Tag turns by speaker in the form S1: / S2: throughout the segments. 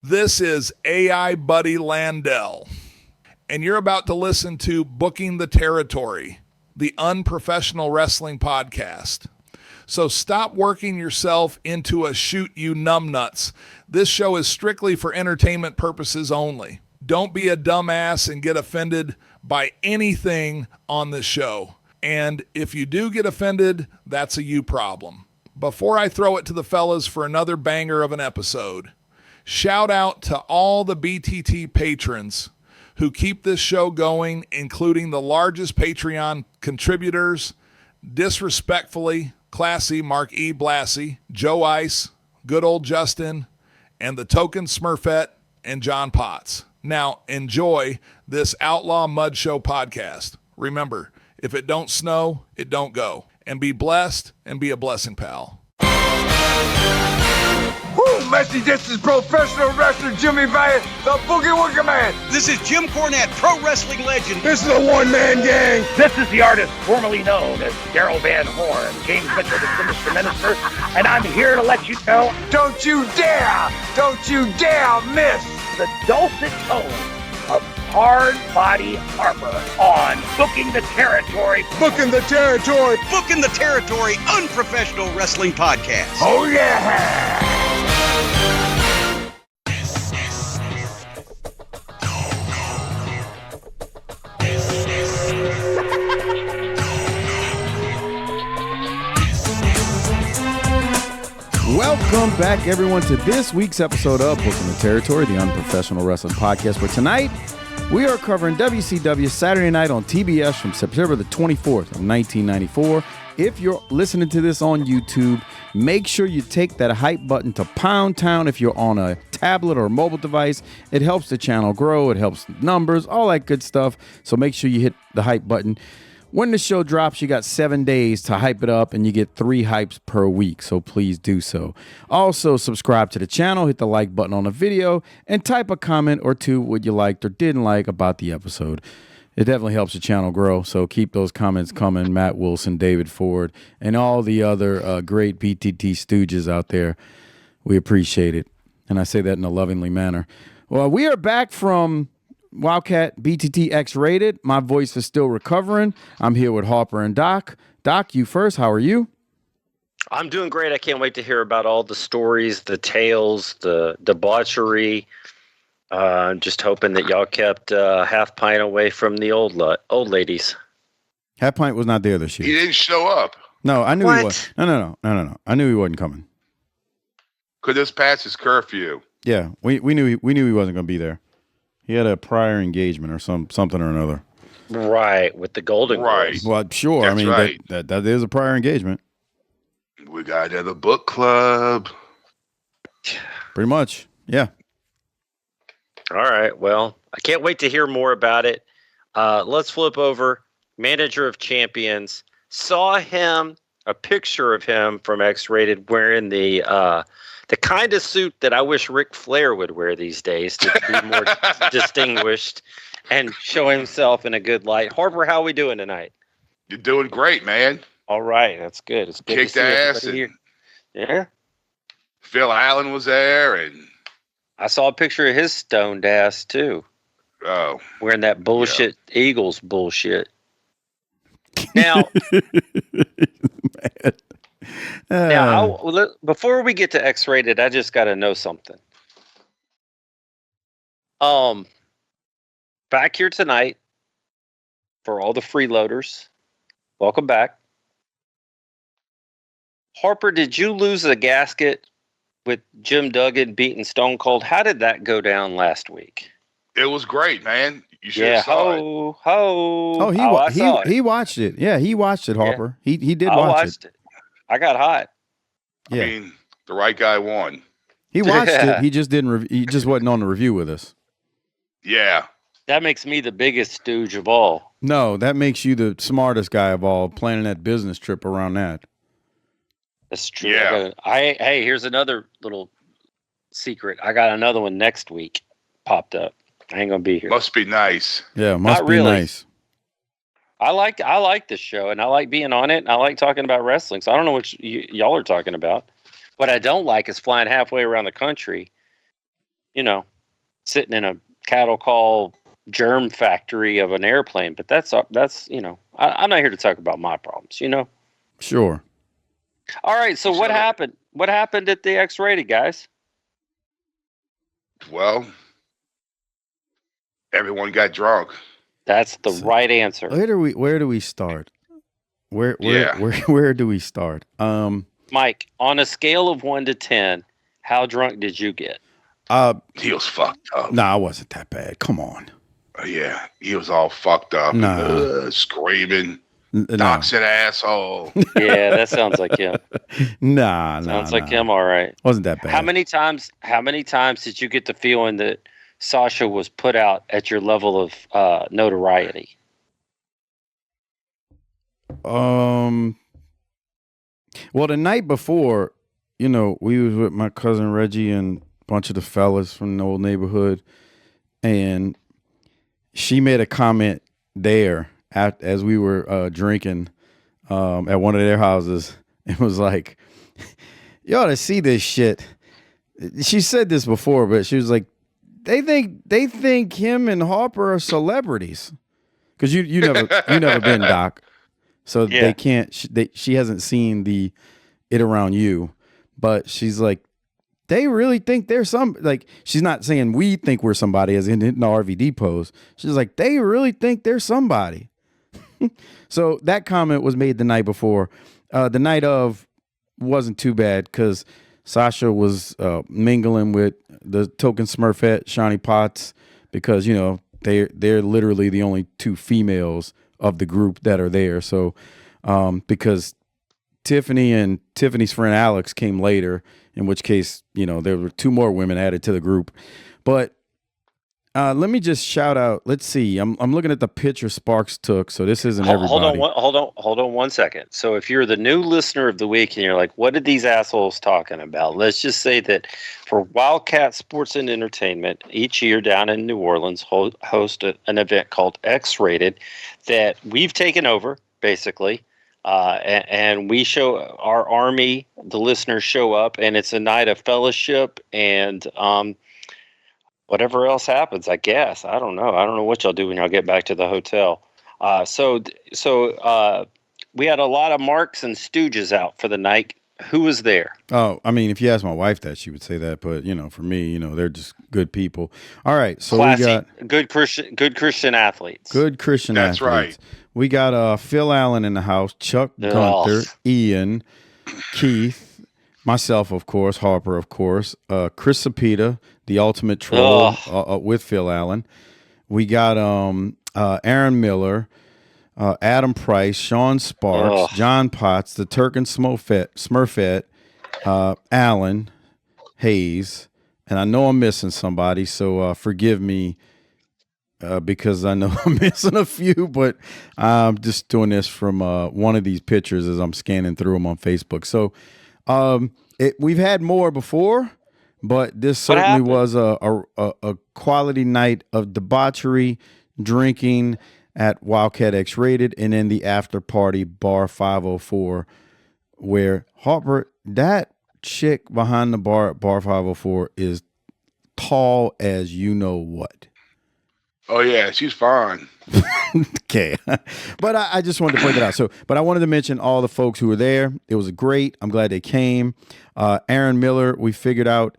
S1: This is AI Buddy Landell, and you're about to listen to Booking the Territory, the unprofessional wrestling podcast. So stop working yourself into a shoot you numbnuts. This show is strictly for entertainment purposes only. Don't be a dumbass and get offended by anything on this show. And if you do get offended, that's a you problem. Before I throw it to the fellas for another banger of an episode, shout out to all the BTT patrons who keep this show going, including the largest Patreon contributors, Disrespectfully, Classy, Mark E. Blassie, Joe Ice, Good Old Justin, and the Token Smurfette and John Potts. Now, enjoy this Outlaw Mud Show podcast. Remember, if it don't snow, it don't go. And be blessed and be a blessing, pal.
S2: Woo, Messi, this is professional wrestler Jimmy Valiant, the Boogie Woogie Man.
S3: This is Jim Cornette, pro wrestling legend.
S2: This is a one-man gang.
S4: This is the artist formerly known as Daryl Van Horn, James Mitchell, the Sinister Minister, and I'm here to let you know,
S2: don't you dare miss
S4: the dulcet tones of Hard Body Harper on Booking the Territory.
S2: Booking the Territory.
S3: Booking the Territory, unprofessional wrestling podcast.
S2: Oh, yeah.
S5: Welcome back, everyone, to this week's episode of Booking the Territory, the unprofessional wrestling podcast. For tonight, we are covering WCW Saturday Night on TBS from September the 24th of 1994. If you're listening to this on YouTube, make sure you take that hype button to Pound Town if you're on a tablet or mobile device. It helps the channel grow. It helps numbers, all that good stuff. So make sure you hit the hype button. When the show drops, you got 7 days to hype it up, and you get 3 hypes per week, so please do so. Also, subscribe to the channel, hit the like button on the video, and type a comment or two what you liked or didn't like about the episode. It definitely helps the channel grow, so keep those comments coming. Matt Wilson, David Ford, and all the other great BTT stooges out there. We appreciate it, and I say that in a lovingly manner. Well, we are back from Wildkat BTT Xrated. My voice is still recovering. I'm here with Harper and Doc. Doc, you first. How are you?
S6: I'm doing great. I can't wait to hear about all the stories, the tales, the debauchery. Just hoping that y'all kept Half Pint away from the old ladies.
S5: Half Pint was not there this year.
S7: He didn't show up.
S5: No, I knew
S6: What?
S5: he was. No. I knew he wasn't coming.
S7: Could this pass his curfew?
S5: Yeah, we knew he wasn't going to be there. He had a prior engagement or something or another.
S6: Right, with the Golden Girls.
S5: Well, sure.
S7: That's
S5: I mean,
S7: right.
S5: that is a prior engagement.
S7: We got another book club.
S5: Pretty much. Yeah.
S6: All right, well, I can't wait to hear more about it. Let's flip over. Manager of Champions. Saw him, a picture of him from X-Rated wearing the kind of suit that I wish Ric Flair would wear these days to be more distinguished and show himself in a good light. Harper, how are we doing tonight?
S7: You're doing great, man.
S6: All right, that's good. It's good
S7: Kicked
S6: to see
S7: ass.
S6: everybody here. Yeah,
S7: Phil Allen was there, and
S6: I saw a picture of his stoned ass too, wearing that bullshit Eagles bullshit. Now, before we get to X-Rated, I just got to know something. Back here tonight for all the freeloaders. Welcome back. Harper, did you lose the gasket with Jim Duggan beating Stone Cold? How did that go down last week?
S7: it was great, man. You should have saw it.
S5: Oh, he watched it. Yeah, he watched it, Harper. Yeah. He did watch it.
S6: I got hot.
S5: Yeah.
S7: I mean, the right guy won.
S5: He watched it. He just didn't. He just wasn't on the review with us.
S7: Yeah.
S6: That makes me the biggest stooge of all.
S5: No, that makes you the smartest guy of all, planning that business trip around that.
S6: That's true.
S7: Yeah.
S6: Hey, here's another little secret. I got another one next week popped up. I ain't gonna be here.
S7: Must be nice.
S5: Yeah, must
S6: Not
S5: be
S6: really.
S5: nice.
S6: I like this show, and I like being on it, and I like talking about wrestling. So I don't know what y'all are talking about. What I don't like is flying halfway around the country sitting in a cattle call germ factory of an airplane. But that's I'm not here to talk about my problems.
S5: Sure.
S6: All right. So what happened? What happened at the X-Rated, guys?
S7: Well, everyone got drunk.
S6: That's the right answer.
S5: Where do we start? Where do we start?
S6: Mike, on a scale of 1 to 10, how drunk did you get?
S7: He was fucked up.
S5: Nah, it wasn't that bad. Come on.
S7: Yeah, he was all fucked up.
S5: Nah.
S7: Screaming. Doc's an asshole.
S6: Yeah, that sounds like him.
S5: Sounds
S6: like him, all right.
S5: Wasn't that bad.
S6: How many times did you get the feeling that Sasha was put out at your level of notoriety?
S5: Well, the night before, we was with my cousin Reggie and a bunch of the fellas from the old neighborhood, and she made a comment there as we were drinking at one of their houses. It was like, you ought to see this shit. She said this before, but she was like, they think him and Harper are celebrities, because you never been, Doc, so yeah. They can't. She hasn't seen it around you, but she's like, they really think they're she's not saying we think we're somebody as in the RVD pose. She's like, they really think they're somebody. So that comment was made the night before. The night of wasn't too bad because Sasha was mingling with the token Smurfette, Shawnee Potts, because they're literally the only two females of the group that are there. So because Tiffany and Tiffany's friend Alex came later, in which case there were two more women added to the group. But let me just shout out. Let's see. I'm looking at the picture Sparks took. So this isn't everybody.
S6: Hold on 1 second. So if you're the new listener of the week and you're like, what are these assholes talking about? Let's just say that for Wildkat Sports and Entertainment, each year down in New Orleans, host an event called X-Rated that we've taken over, basically. And we show our army, the listeners show up, and it's a night of fellowship and whatever else happens, I guess. I don't know. I don't know what y'all do when y'all get back to the hotel. So we had a lot of Marks and Stooges out for the night. Who was there?
S5: Oh, I mean, if you ask my wife that, she would say that. But for me, they're just good people. All right, so
S6: classy,
S5: we got
S6: good Christian athletes.
S5: Good Christian
S7: That's
S5: athletes.
S7: Right.
S5: We got Phil Allen in the house, Chuck Gunther, Ian, Keith, myself, of course, Harper, of course, Chris Sepeda, the ultimate troll with Phil Allen. We got Aaron Miller, Adam Price, Sean Sparks, John Potts, the Turk and Smurfette, Allen, Hayes, and I know I'm missing somebody, so forgive me because I know I'm missing a few, but I'm just doing this from one of these pictures as I'm scanning through them on Facebook. So we've had more before, but this certainly was a quality night of debauchery, drinking at Wildkat Xrated, and then the after party bar 504, where Harper, that chick behind the bar at bar 504 is tall as you know what.
S7: Oh yeah, she's fine.
S5: Okay. But I just wanted to point that out. So, but I wanted to mention all the folks who were there. It was great. I'm glad they came. Aaron Miller, we figured out.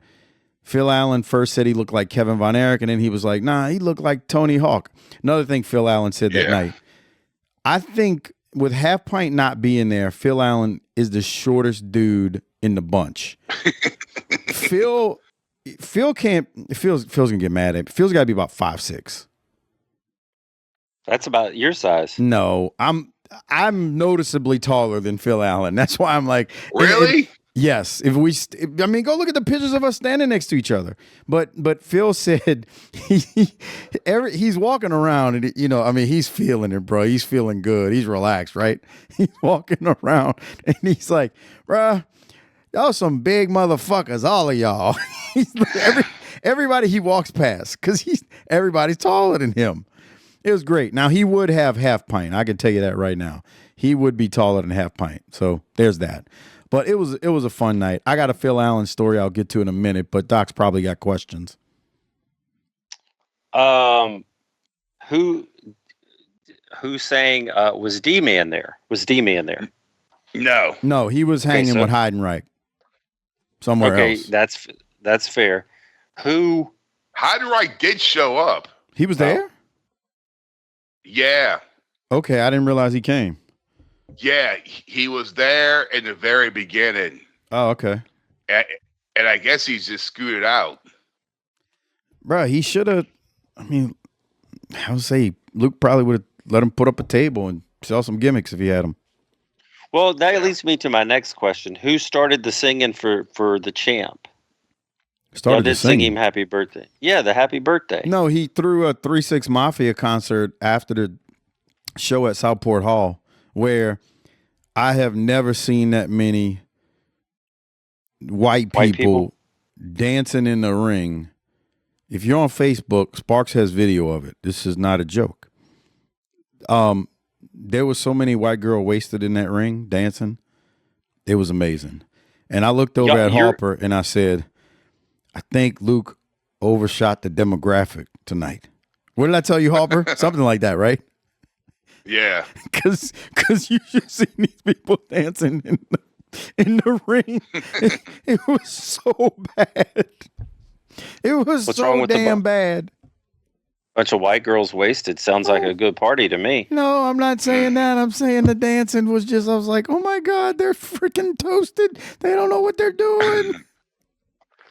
S5: Phil Allen first said he looked like Kevin Von Erich, and then he was like, nah, he looked like Tony Hawk. Another thing Phil Allen said that night. I think with Half Pint not being there, Phil Allen is the shortest dude in the bunch. Phil's gonna get mad at me. Phil's gotta be about 5'6".
S6: That's about your size.
S5: No, I'm noticeably taller than Phil Allen. That's why I'm like,
S7: really?
S5: Yes. Go look at the pictures of us standing next to each other. But Phil said he's walking around and he's feeling it, bro. He's feeling good. He's relaxed, right? He's walking around and he's like, bruh, y'all some big motherfuckers, all of y'all. Everybody he walks past, because everybody's taller than him. It was great. Now, he would have Half Pint. I can tell you that right now. He would be taller than Half Pint. So there's that. But it was a fun night. I got a Phil Allen story I'll get to in a minute, but Doc's probably got questions.
S6: Who sang? Was D-Man there? Was D-Man there?
S7: No,
S5: he was hanging
S6: so-
S5: with Heidenreich somewhere else.
S6: That's fair. Who?
S7: Heidenreich did show up.
S5: He was there?
S7: Yeah.
S5: Okay, I didn't realize he came.
S7: Yeah, he was there in the very beginning.
S5: Oh, okay.
S7: And I guess he's just scooted out.
S5: Bro, he should have. I mean, I would say Luke probably would have let him put up a table and sell some gimmicks if he had them.
S6: Well, that leads me to my next question. Who started the singing for the champ?
S5: Started
S6: did
S5: to
S6: sing
S5: sing
S6: him happy birthday. Yeah, the happy birthday.
S5: No, he threw a 3-6 Mafia concert after the show at Southport Hall, where I have never seen that many white people dancing in the ring. If you're on Facebook, Sparks has video of it. This is not a joke. There was so many white girl wasted in that ring dancing. It was amazing. And I looked over at Harper and I said, I think Luke overshot the demographic tonight. What did I tell you, Harper? Something like that, right?
S7: Yeah.
S5: Because you should see these people dancing in the ring. It was so bad. It was
S6: What's wrong
S5: so
S6: with
S5: damn bad.
S6: Bunch of white girls wasted. Sounds like a good party to me.
S5: No, I'm not saying that. I'm saying the dancing was just, I was like, oh my God, they're freaking toasted. They don't know what they're doing.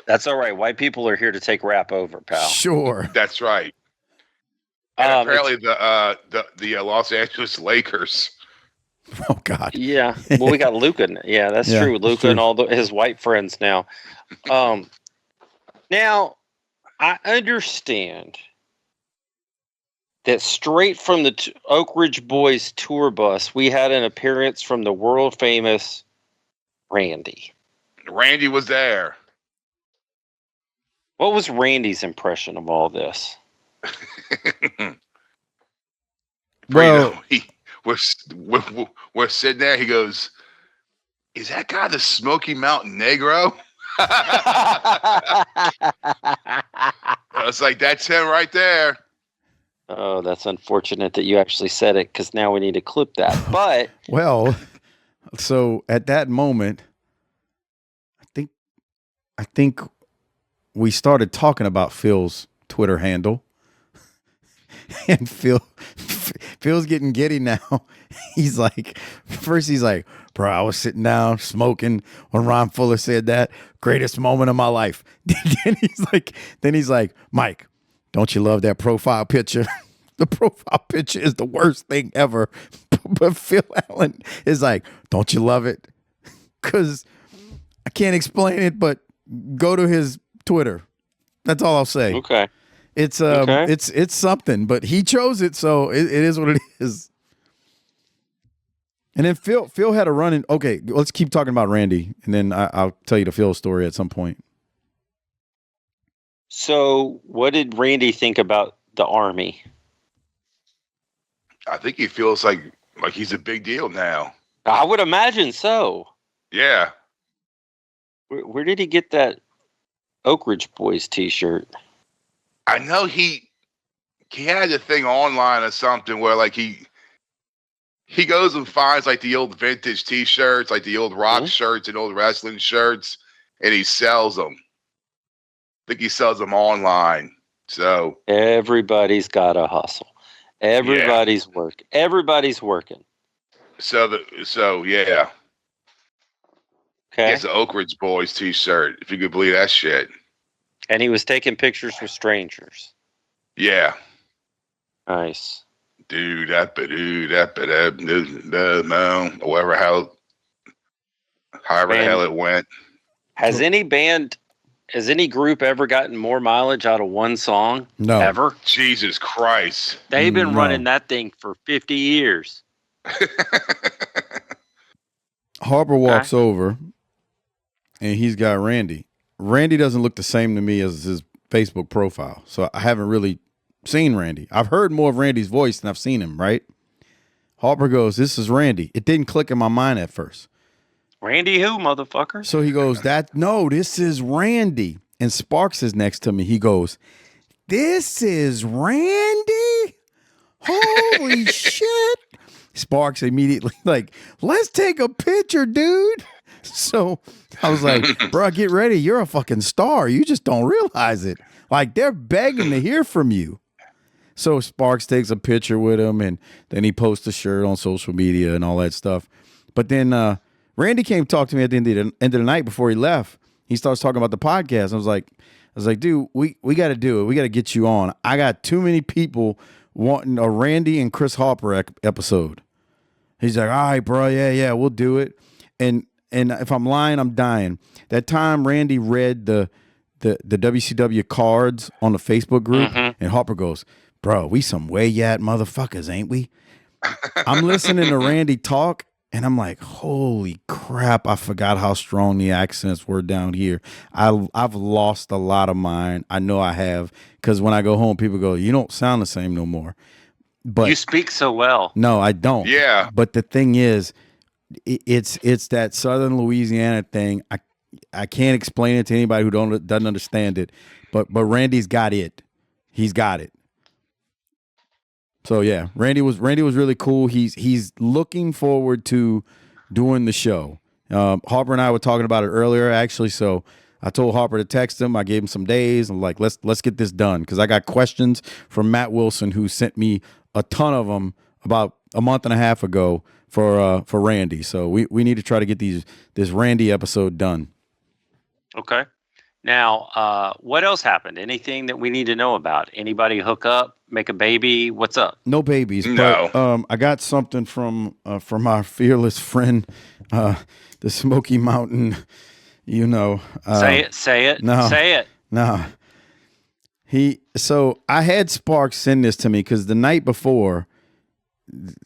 S6: That's all right. White people are here to take rap over, pal.
S5: Sure.
S7: That's right. And apparently the Los Angeles Lakers.
S5: Oh God.
S6: Yeah. Well, we got Luka. Yeah, that's
S5: Yeah,
S6: true.
S5: that's
S6: Luka
S5: true.
S6: and all his white friends now. Now, I understand that straight from the Oak Ridge Boys tour bus, we had an appearance from the world famous Randy.
S7: Randy was there.
S6: What was Randy's impression of all this?
S5: Well,
S7: we're sitting there. He goes, "Is that guy the Smoky Mountain Negro?" I was like, "That's him right there."
S6: Oh, that's unfortunate that you actually said it, because now we need to clip that. But
S5: well, so at that moment, I think we started talking about Phil's Twitter handle. And Phil's getting giddy now. He's like, first he's like, bro, I was sitting down smoking when Ron Fuller said that. Greatest moment of my life. then he's like, Mike, don't you love that profile picture? The profile picture is the worst thing ever. But Phil Allen is like, don't you love it? Because I can't explain it, but go to his Twitter. That's all I'll say.
S6: okay.
S5: It's
S6: Okay.
S5: it's something, but he chose it, so it is what it is. And then Phil had a run in. Okay, let's keep talking about Randy, and then I'll tell you the Phil story at some point.
S6: So, what did Randy think about the Army?
S7: I think he feels like he's a big deal now.
S6: I would imagine so.
S7: Yeah.
S6: Where did he get that Oak Ridge Boys T-shirt?
S7: I know he had a thing online or something where like he goes and finds like the old vintage T-shirts, like the old rock shirts and old wrestling shirts, and he sells them. I think he sells them online. So
S6: Everybody's got to hustle. Everybody's working. Everybody's working.
S7: So yeah.
S6: Okay.
S7: It's the Oak Ridge Boys T-shirt, if you could believe that shit.
S6: And he was taking pictures with strangers.
S7: Yeah.
S6: Nice.
S7: Dude, whatever however the hell it went.
S6: Has any group ever gotten more mileage out of one song?
S5: No.
S6: Ever?
S7: Jesus Christ.
S6: They've been
S5: No.
S6: running that thing for 50 years.
S5: Harper walks over, and he's got Randy. Randy doesn't look the same to me as his Facebook profile, so I haven't really seen Randy. I've heard more of Randy's voice than I've seen him, right? Harper goes, this is Randy. It didn't click in my mind at first.
S6: Randy who, motherfucker?
S5: So he goes, no, this is Randy. And Sparks is next to me. He goes, this is Randy? Holy shit. Sparks immediately like, let's take a picture, dude. So I was like, bro, get ready. You're a fucking star. You just don't realize it. Like, they're begging to hear from you. So Sparks takes a picture with him, and then he posts a shirt on social media and all that stuff. But then Randy came to talk to me at the end of the night before he left. He starts talking about the podcast. I was like, dude, we got to do it. We got to get you on. I got too many people wanting a Randy and Chris Harper episode. He's like, all right, bro, yeah, we'll do it. And if I'm lying, I'm dying. That time Randy read the WCW cards on the Facebook group, and Harper goes, bro, we some way yet motherfuckers, ain't we? I'm listening to Randy talk, and I'm like, holy crap, I forgot how strong the accents were down here. I've lost a lot of mine. I know I have, because when I go home, people go, you don't sound the same no more. But
S6: you speak so well.
S5: No, I don't.
S7: Yeah.
S5: But the thing is, it's that Southern Louisiana thing. I can't explain it to anybody who doesn't understand it. But Randy's got it. He's got it. So yeah, Randy was really cool. He's looking forward to doing the show. Harper and I were talking about it earlier, actually. So I told Harper to text him. I gave him some days. I'm like, let's get this done, because I got questions from Matt Wilson, who sent me a ton of them about a month and a half ago for Randy. So we need to try to get this Randy episode done.
S6: Okay. Now, what else happened? Anything that we need to know about? Anybody hook up, make a baby? What's up?
S5: No babies.
S7: No.
S5: But, I got something from our fearless friend, the Smoky Mountain. You know.
S6: Say it.
S5: No.
S6: Say it.
S5: No. So I had Sparks send this to me because the night before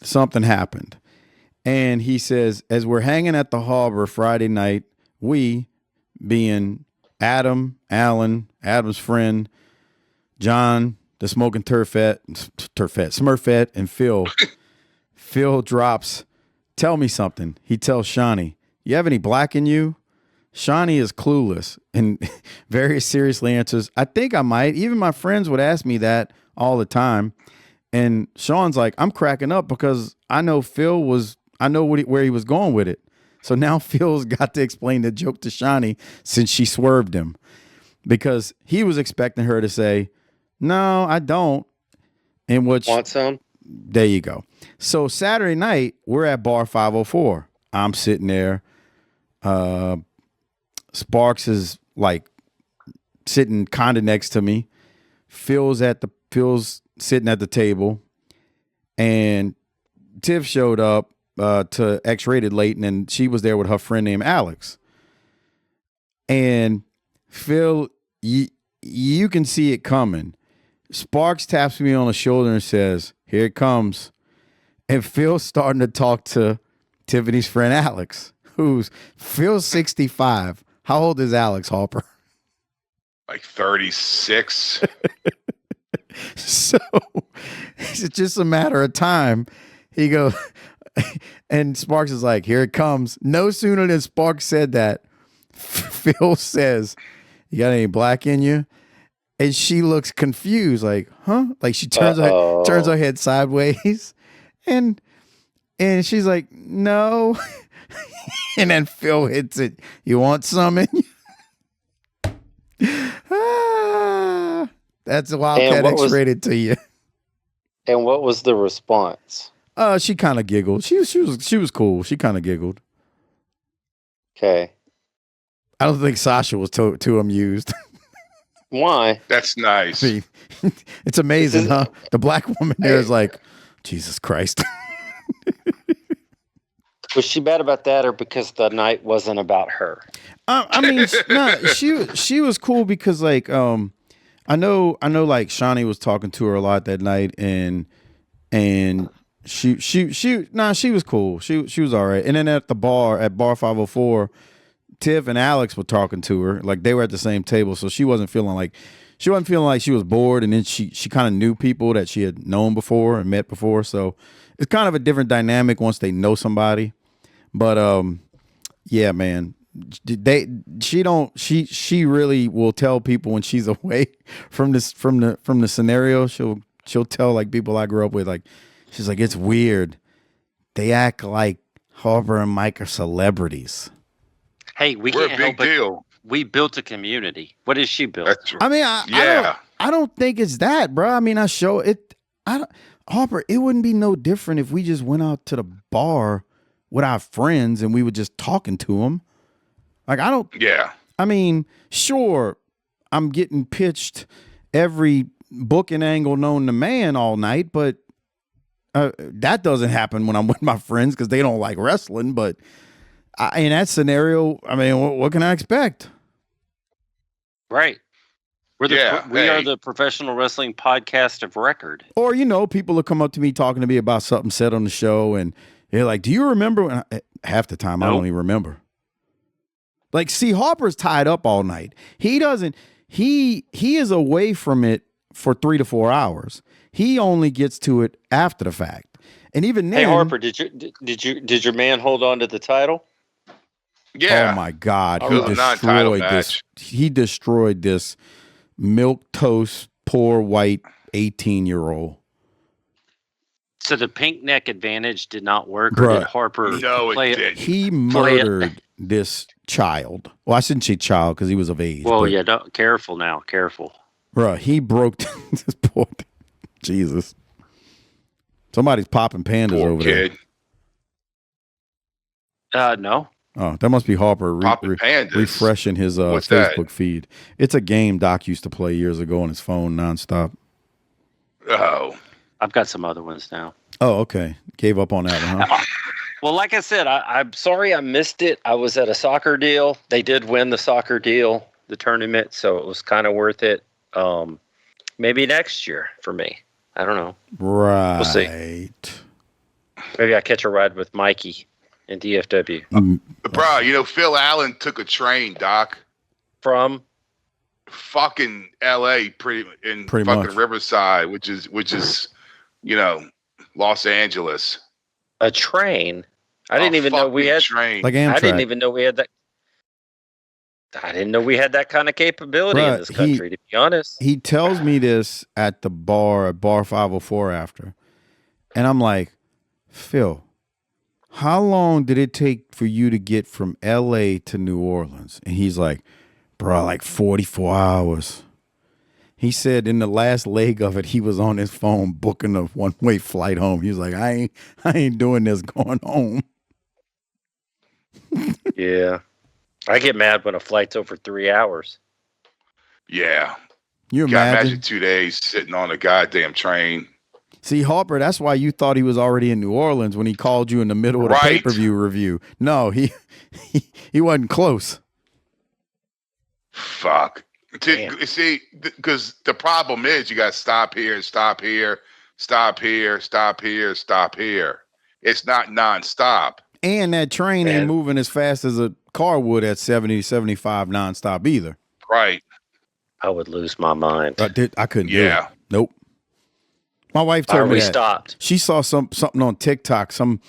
S5: something happened. And he says, as we're hanging at the harbor Friday night, we, being Adam, Alan, Adam's friend, John, the smoking Smurfette, and Phil. Phil drops, tell me something. He tells Shawnee, you have any black in you? Shawnee is clueless and very seriously answers, I think I might. Even my friends would ask me that all the time. And Sean's like, I'm cracking up because I know where he was going with it. So now Phil's got to explain the joke to Shawnee since she swerved him, because he was expecting her to say, no, I don't. In which,
S6: want some?
S5: There you go. So Saturday night, we're at Bar 504. I'm sitting there. Sparks is like sitting kind of next to me. Phil's sitting at the table, and Tiff showed up to X-Rated late, and then she was there with her friend named Alex. And Phil, you can see it coming. Sparks taps me on the shoulder and says, here it comes. And Phil's starting to talk to Tiffany's friend Alex, Phil's 65. How old is Alex, Harper?
S7: Like 36.
S5: So it's just a matter of time. He goes, and Sparks is like, here it comes. No sooner than Sparks said that, Phil says, you got any black in you? And she looks confused, like, huh? Like she turns her head sideways. And she's like, no. And then Phil hits it. You want some in you? That's a Wildkat Xrated to you.
S6: And what was the response?
S5: She kind of giggled. She was cool. She kind of giggled.
S6: Okay.
S5: I don't think Sasha was too amused.
S6: Why?
S7: That's nice.
S5: It's amazing, huh? The black woman there is like, Jesus Christ.
S6: Was she bad about that, or because the night wasn't about her?
S5: I mean, no, she was cool because like I know like Shawnee was talking to her a lot that night, and she was cool. She was all right. And then at Bar 504, Tiff and Alex were talking to her, like they were at the same table, so she wasn't feeling like she was bored. And then she kind of knew people that she had known before and met before, so it's kind of a different dynamic once they know somebody. But yeah, man, She really will tell people when she's away from the scenario. She'll tell like people I grew up with, like she's like, it's weird. They act like Harper and Mike are celebrities.
S6: Hey,
S7: We're
S6: can't
S7: a
S6: help
S7: big
S6: it.
S7: deal.
S6: We built a community. What has she built?
S7: That's
S5: I mean, I don't think it's that, bro. I mean, Harper, it wouldn't be no different if we just went out to the bar with our friends and we were just talking to them. Like, I mean, sure, I'm getting pitched every booking angle known to man all night, but that doesn't happen when I'm with my friends because they don't like wrestling. But in that scenario, I mean, what can I expect?
S6: Right. We are the professional wrestling podcast of record.
S5: Or, people will come up to me talking to me about something said on the show, and they're like, do you remember? And half the time, I don't even remember. Like, see, Harper's tied up all night. He is away from it for 3 to 4 hours. He only gets to it after the fact. And even then,
S6: hey, Harper, did your man hold on to the title?
S7: Yeah.
S5: Oh my God, he destroyed this milk toast, poor white 18-year-old.
S6: So the pink neck advantage did not work,
S5: Bruh.
S6: or did Harper play it?
S5: He murdered this child. Well, I shouldn't say child because he was of age.
S6: Well, yeah, careful now, careful.
S5: Bruh, he broke this poor Jesus. Somebody's popping pandas
S7: Poor
S5: over
S7: kid.
S6: there. No.
S5: Oh, that must be Harper
S7: Pandas.
S5: refreshing his
S7: What's
S5: Facebook
S7: that?
S5: feed. It's a game Doc used to play years ago on his phone nonstop.
S7: Oh.
S6: I've got some other ones now.
S5: Oh, okay. Gave up on that one, huh?
S6: Well, like I said, I'm sorry I missed it. I was at a soccer deal. They did win the soccer deal, the tournament, so it was kind of worth it. Maybe next year for me. I don't know.
S5: Right.
S6: We'll see. Maybe I catch a ride with Mikey in DFW.
S7: Bro, Phil Allen took a train, Doc.
S6: From?
S7: Fucking L.A. pretty fucking
S5: much.
S7: Riverside, which is Los Angeles.
S6: A train? I didn't even know we had
S7: train.
S5: Like Amtrak.
S6: I didn't even know we had that. I didn't know we had that kind of capability in this country, to be honest.
S5: He tells me this at the bar, at Bar 504 after. And I'm like, Phil, how long did it take for you to get from LA to New Orleans? And he's like, bro, like 44 hours. He said in the last leg of it, he was on his phone booking a one-way flight home. He was like, I ain't doing this going home.
S6: Yeah. I get mad when a flight's over 3 hours.
S7: Yeah.
S5: You
S7: imagine 2 days sitting on a goddamn train.
S5: See, Harper, that's why you thought he was already in New Orleans when he called you in the middle of the pay-per-view review. No, he wasn't close.
S7: Fuck. See, because the problem is you got to stop here, stop here, stop here, stop here, stop here. It's not nonstop.
S5: And that train ain't moving as fast as a car would at 70, 75 nonstop either.
S7: Right.
S6: I would lose my mind.
S5: I couldn't do it. Nope. My wife told me that.
S6: Stopped.
S5: She saw something on TikTok, some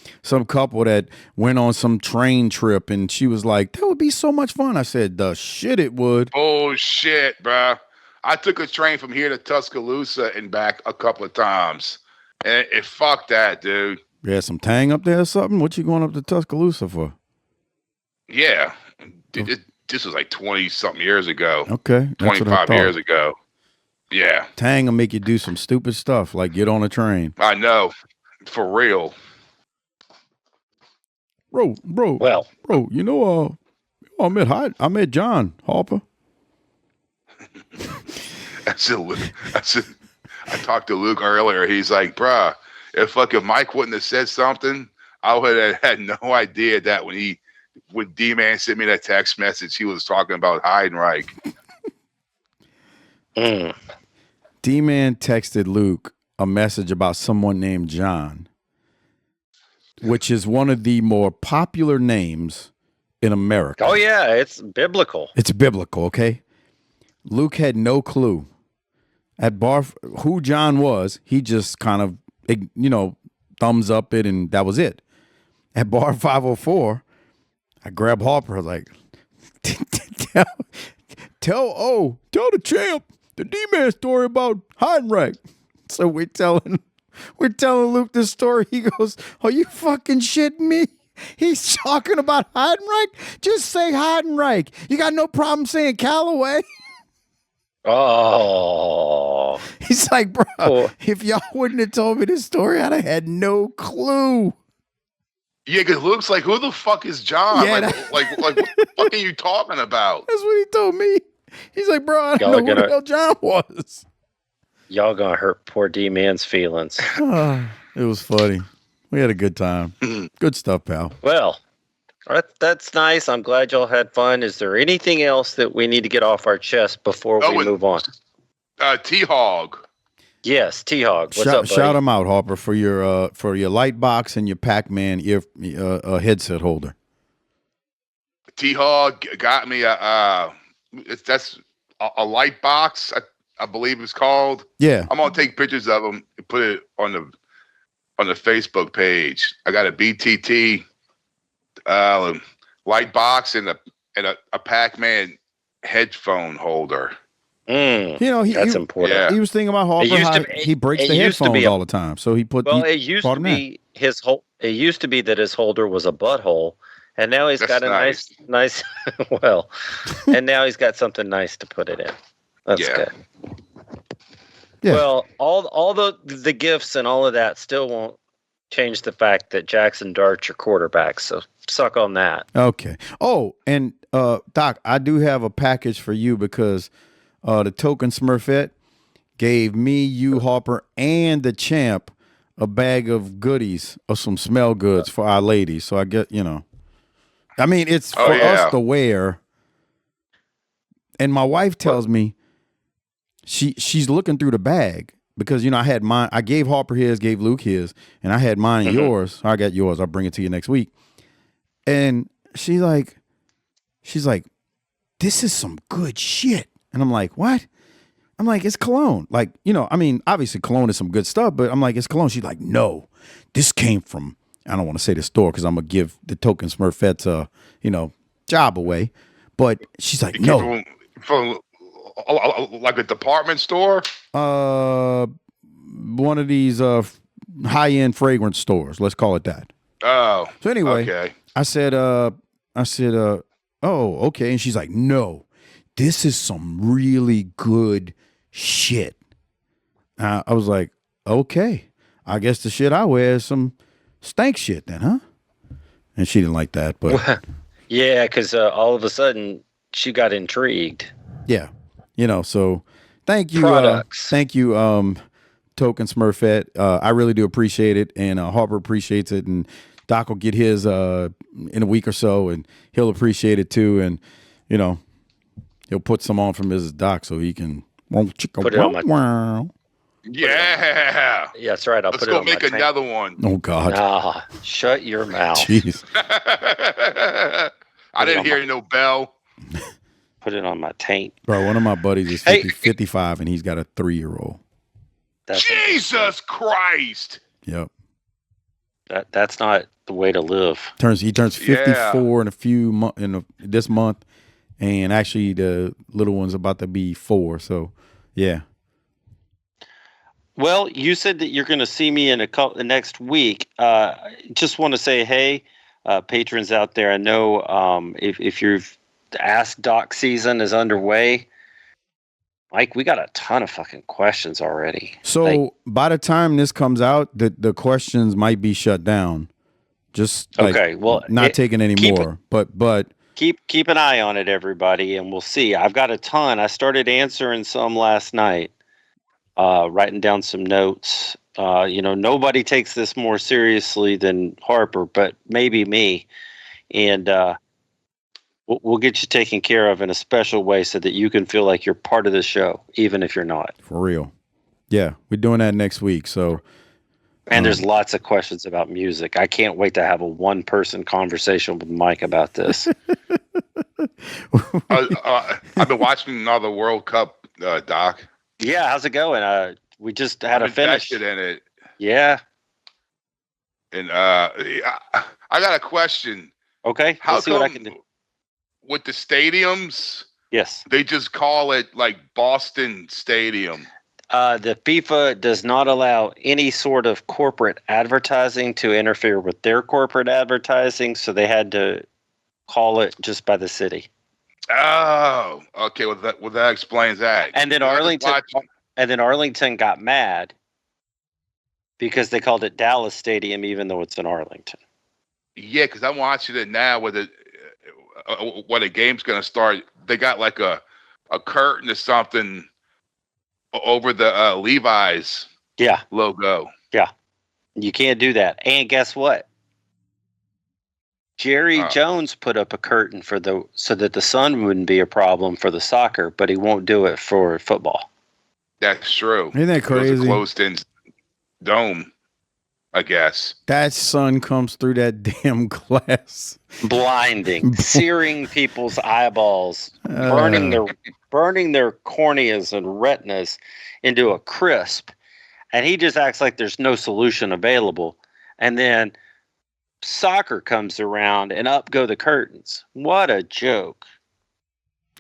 S5: couple that went on some train trip, and she was like, that would be so much fun. I said, the shit it would.
S7: Oh, shit, bro. I took a train from here to Tuscaloosa and back a couple of times. And fuck that, dude.
S5: You had some tang up there or something? What you going up to Tuscaloosa for?
S7: Yeah. This was like 20-something years ago.
S5: Okay.
S7: 25 years ago. Yeah.
S5: Tang will make you do some stupid stuff, like get on a train.
S7: I know. For real.
S5: Bro, I met John Harper.
S7: I talked to Luke earlier. He's like, bruh, if fucking Mike wouldn't have said something, I would have had no idea that when Dman sent me that text message, he was talking about Heidenreich.
S5: D-Man texted Luke a message about someone named John, which is one of the more popular names in America.
S6: Oh, yeah, it's biblical.
S5: It's biblical, okay? Luke had no clue at bar who John was. He just kind of, thumbs up it, and that was it. At bar 504, I grabbed Harper. I was like, Tell the champ the D-Man story about Heinrich. So we're telling Luke this story. He goes, "Are you fucking shitting me? He's talking about Heinrich? Just say Heinrich. You got no problem saying Calloway."
S6: Oh.
S5: He's like, "Bro, if y'all wouldn't have told me this story, I'd have had no clue."
S7: Yeah, because Luke's like, who the fuck is John?
S5: Yeah,
S7: like, what the fuck are you talking about?
S5: That's what he told me. He's like, "Bro, I don't know who the hell John was."
S6: Y'all gonna hurt poor D-Man's feelings.
S5: It was funny. We had a good time. Good stuff, pal.
S6: Well, that's nice. I'm glad y'all had fun. Is there anything else that we need to get off our chest before we move on?
S7: T-Hog.
S6: Yes, T-Hog. What's up, buddy?
S5: Shout him out, Harper, for your light box and your Pac-Man headset holder.
S7: T-Hog got me that's a light box, I believe it's called.
S5: Yeah.
S7: I'm gonna take pictures of them and put it on the Facebook page. I got a BTT light box and a Pac-Man headphone holder.
S6: That's important.
S7: Yeah.
S5: He was thinking about Harper. He breaks the headphones all the time, so he put.
S6: Well, it used to be his whole. It used to be that his holder was a butthole, and now he's got a nice. Well, and now he's got something nice to put it in. That's good. Yeah. Well, all the gifts and all of that still won't change the fact that Jackson Dart's your quarterback. So suck on that.
S5: Okay. Oh, and Doc, I do have a package for you because the token Smurfette gave me, you, Harper, and the champ a bag of goodies or some smell goods for our ladies. So I get, I mean, it's for us to wear. And my wife tells me she's looking through the bag because, I had mine. I gave Harper his, gave Luke his, and I had mine and yours. I got yours. I'll bring it to you next week. And she's like, this is some good shit. And I'm like, what? I'm like, it's cologne. Like, I mean, obviously cologne is some good stuff, but I'm like, it's cologne. She's like, no, this came from, I don't want to say the store because I'm going to give the token Smurfette's, job away. But she's like, no.
S7: From like a department store?
S5: One of these high-end fragrance stores. Let's call it that.
S7: Oh.
S5: So anyway, I said, oh, okay. And she's like, no. This is some really good shit. I was like, okay. I guess the shit I wear is some stank shit then, huh? And she didn't like that, but
S6: yeah, because all of a sudden she got intrigued.
S5: Yeah, So thank you,
S6: products.
S5: Thank you, Token Smurfette. I really do appreciate it, and Harper appreciates it, and Doc will get his in a week or so, and he'll appreciate it too, and he'll put some on from Mrs. Doc so he can
S6: put it on my.
S7: Yeah.
S6: Yeah, that's right.
S7: Let's go make another one.
S5: Oh God!
S6: Nah, shut your mouth.
S5: Jeez.
S7: I didn't hear no bell.
S6: Put it on my taint.
S5: Bro, one of my buddies is 55 and he's got a 3-year-old.
S7: Jesus Christ.
S5: Yep.
S6: That's not the way to live.
S5: He turns 54 in this month, and actually the little one's about to be 4. So, yeah.
S6: Well, you said that you're going to see me in the next week. Just want to say, hey, patrons out there. I know if you've Ask Doc season is underway. Mike, we got a ton of fucking questions already.
S5: So by the time this comes out, the questions might be shut down. Just not taking any more. But
S6: keep an eye on it, everybody, and we'll see. I've got a ton. I started answering some last night, writing down some notes. Nobody takes this more seriously than Harper, but maybe me. And we'll get you taken care of in a special way so that you can feel like you're part of the show, even if you're not.
S5: For real. Yeah, we're doing that next week. So,
S6: and there's lots of questions about music. I can't wait to have a one-person conversation with Mike about this.
S7: I've been watching another World Cup, Doc.
S6: Yeah, how's it going? We just had a finish.
S7: In it.
S6: Yeah.
S7: And I got a question.
S6: Okay, let's see what I can do.
S7: with the stadiums,
S6: Yes.
S7: they just call it like Boston Stadium.
S6: The FIFA does not allow any sort of corporate advertising to interfere with their corporate advertising, so they had to call it just by the city.
S7: Oh, okay. Well, that explains that.
S6: And then Arlington got mad because they called it Dallas Stadium, even though it's in Arlington.
S7: Yeah, because I'm watching it now when the game's going to start. They got like a curtain or something over the Levi's logo.
S6: Yeah. You can't do that. And guess what? Jerry Jones put up a curtain so that the sun wouldn't be a problem for the soccer, but he won't do it for football.
S7: That's true.
S5: Isn't that crazy?
S7: It was a closed-in dome, I guess.
S5: That sun comes through that damn glass.
S6: Blinding, searing people's eyeballs, burning their corneas and retinas into a crisp. And he just acts like there's no solution available. And then soccer comes around and up go the curtains. What a joke.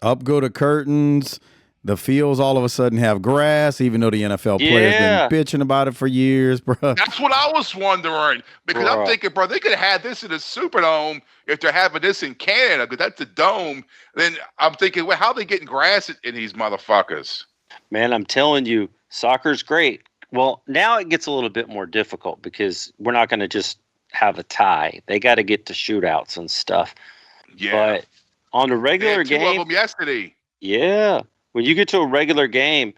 S6: Up go the curtains.
S5: The fields all of a sudden have grass, even though the NFL players been bitching about it for years, bro.
S7: That's what I was wondering. Because I'm thinking, bro, they could have had this in the Superdome if they're having this in Canada, because that's the dome. Then I'm thinking, well, how are they getting grass in these motherfuckers?
S6: Man, I'm telling you, soccer's great. Well, now it gets a little bit more difficult because we're not going to just have a tie. They got to get to shootouts and stuff.
S7: Yeah.
S6: But on a regular game,
S7: 2 of them yesterday.
S6: Yeah. When you get to a regular game,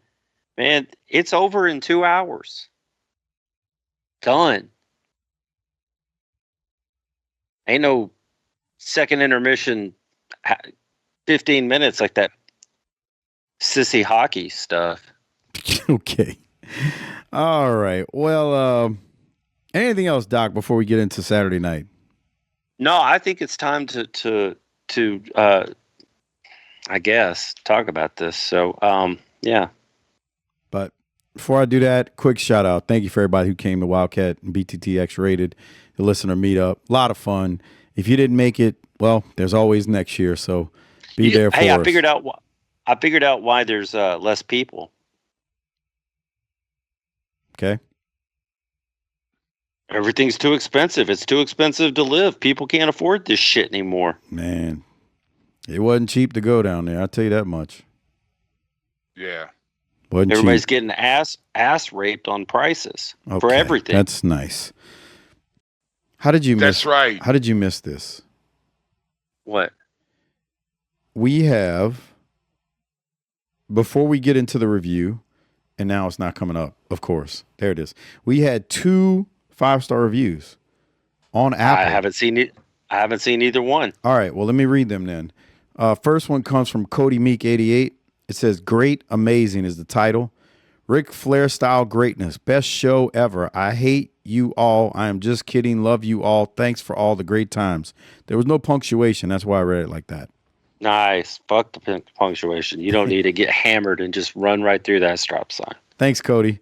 S6: man, it's over in 2 hours. Done. Ain't no second intermission, 15 minutes like that sissy hockey stuff.
S5: Okay. All right. Well, anything else, Doc, before we get into Saturday night?
S6: No, I think it's time to I guess, talk about this. So, yeah.
S5: But before I do that, quick shout out. Thank you for everybody who came to Wildkat and BTT Xrated, the listener meetup. A lot of fun. If you didn't make it, well, there's always next year. So be there for us.
S6: I figured out why there's less people.
S5: Okay.
S6: Everything's too expensive. It's too expensive to live. People can't afford this shit anymore.
S5: Man. It wasn't cheap to go down there. I'll tell you that much.
S7: Yeah.
S6: Everybody's getting ass raped on prices for everything.
S5: That's nice. How did you miss?
S7: That's right.
S5: How did you miss this?
S6: What?
S5: We have, before we get into the review, and now it's not coming up, of course. There it is. We had 2 5-star reviews on Apple.
S6: I haven't seen either one.
S5: All right. Well, let me read them then. First one comes from Cody Meek 88. It says, "Great, amazing" is the title. Ric Flair style greatness. Best show ever. I hate you all. I am just kidding. Love you all. Thanks for all the great times. There was no punctuation. That's why I read it like that.
S6: Nice. Fuck the punctuation. You don't need to get hammered and just run right through that stop sign.
S5: Thanks, Cody.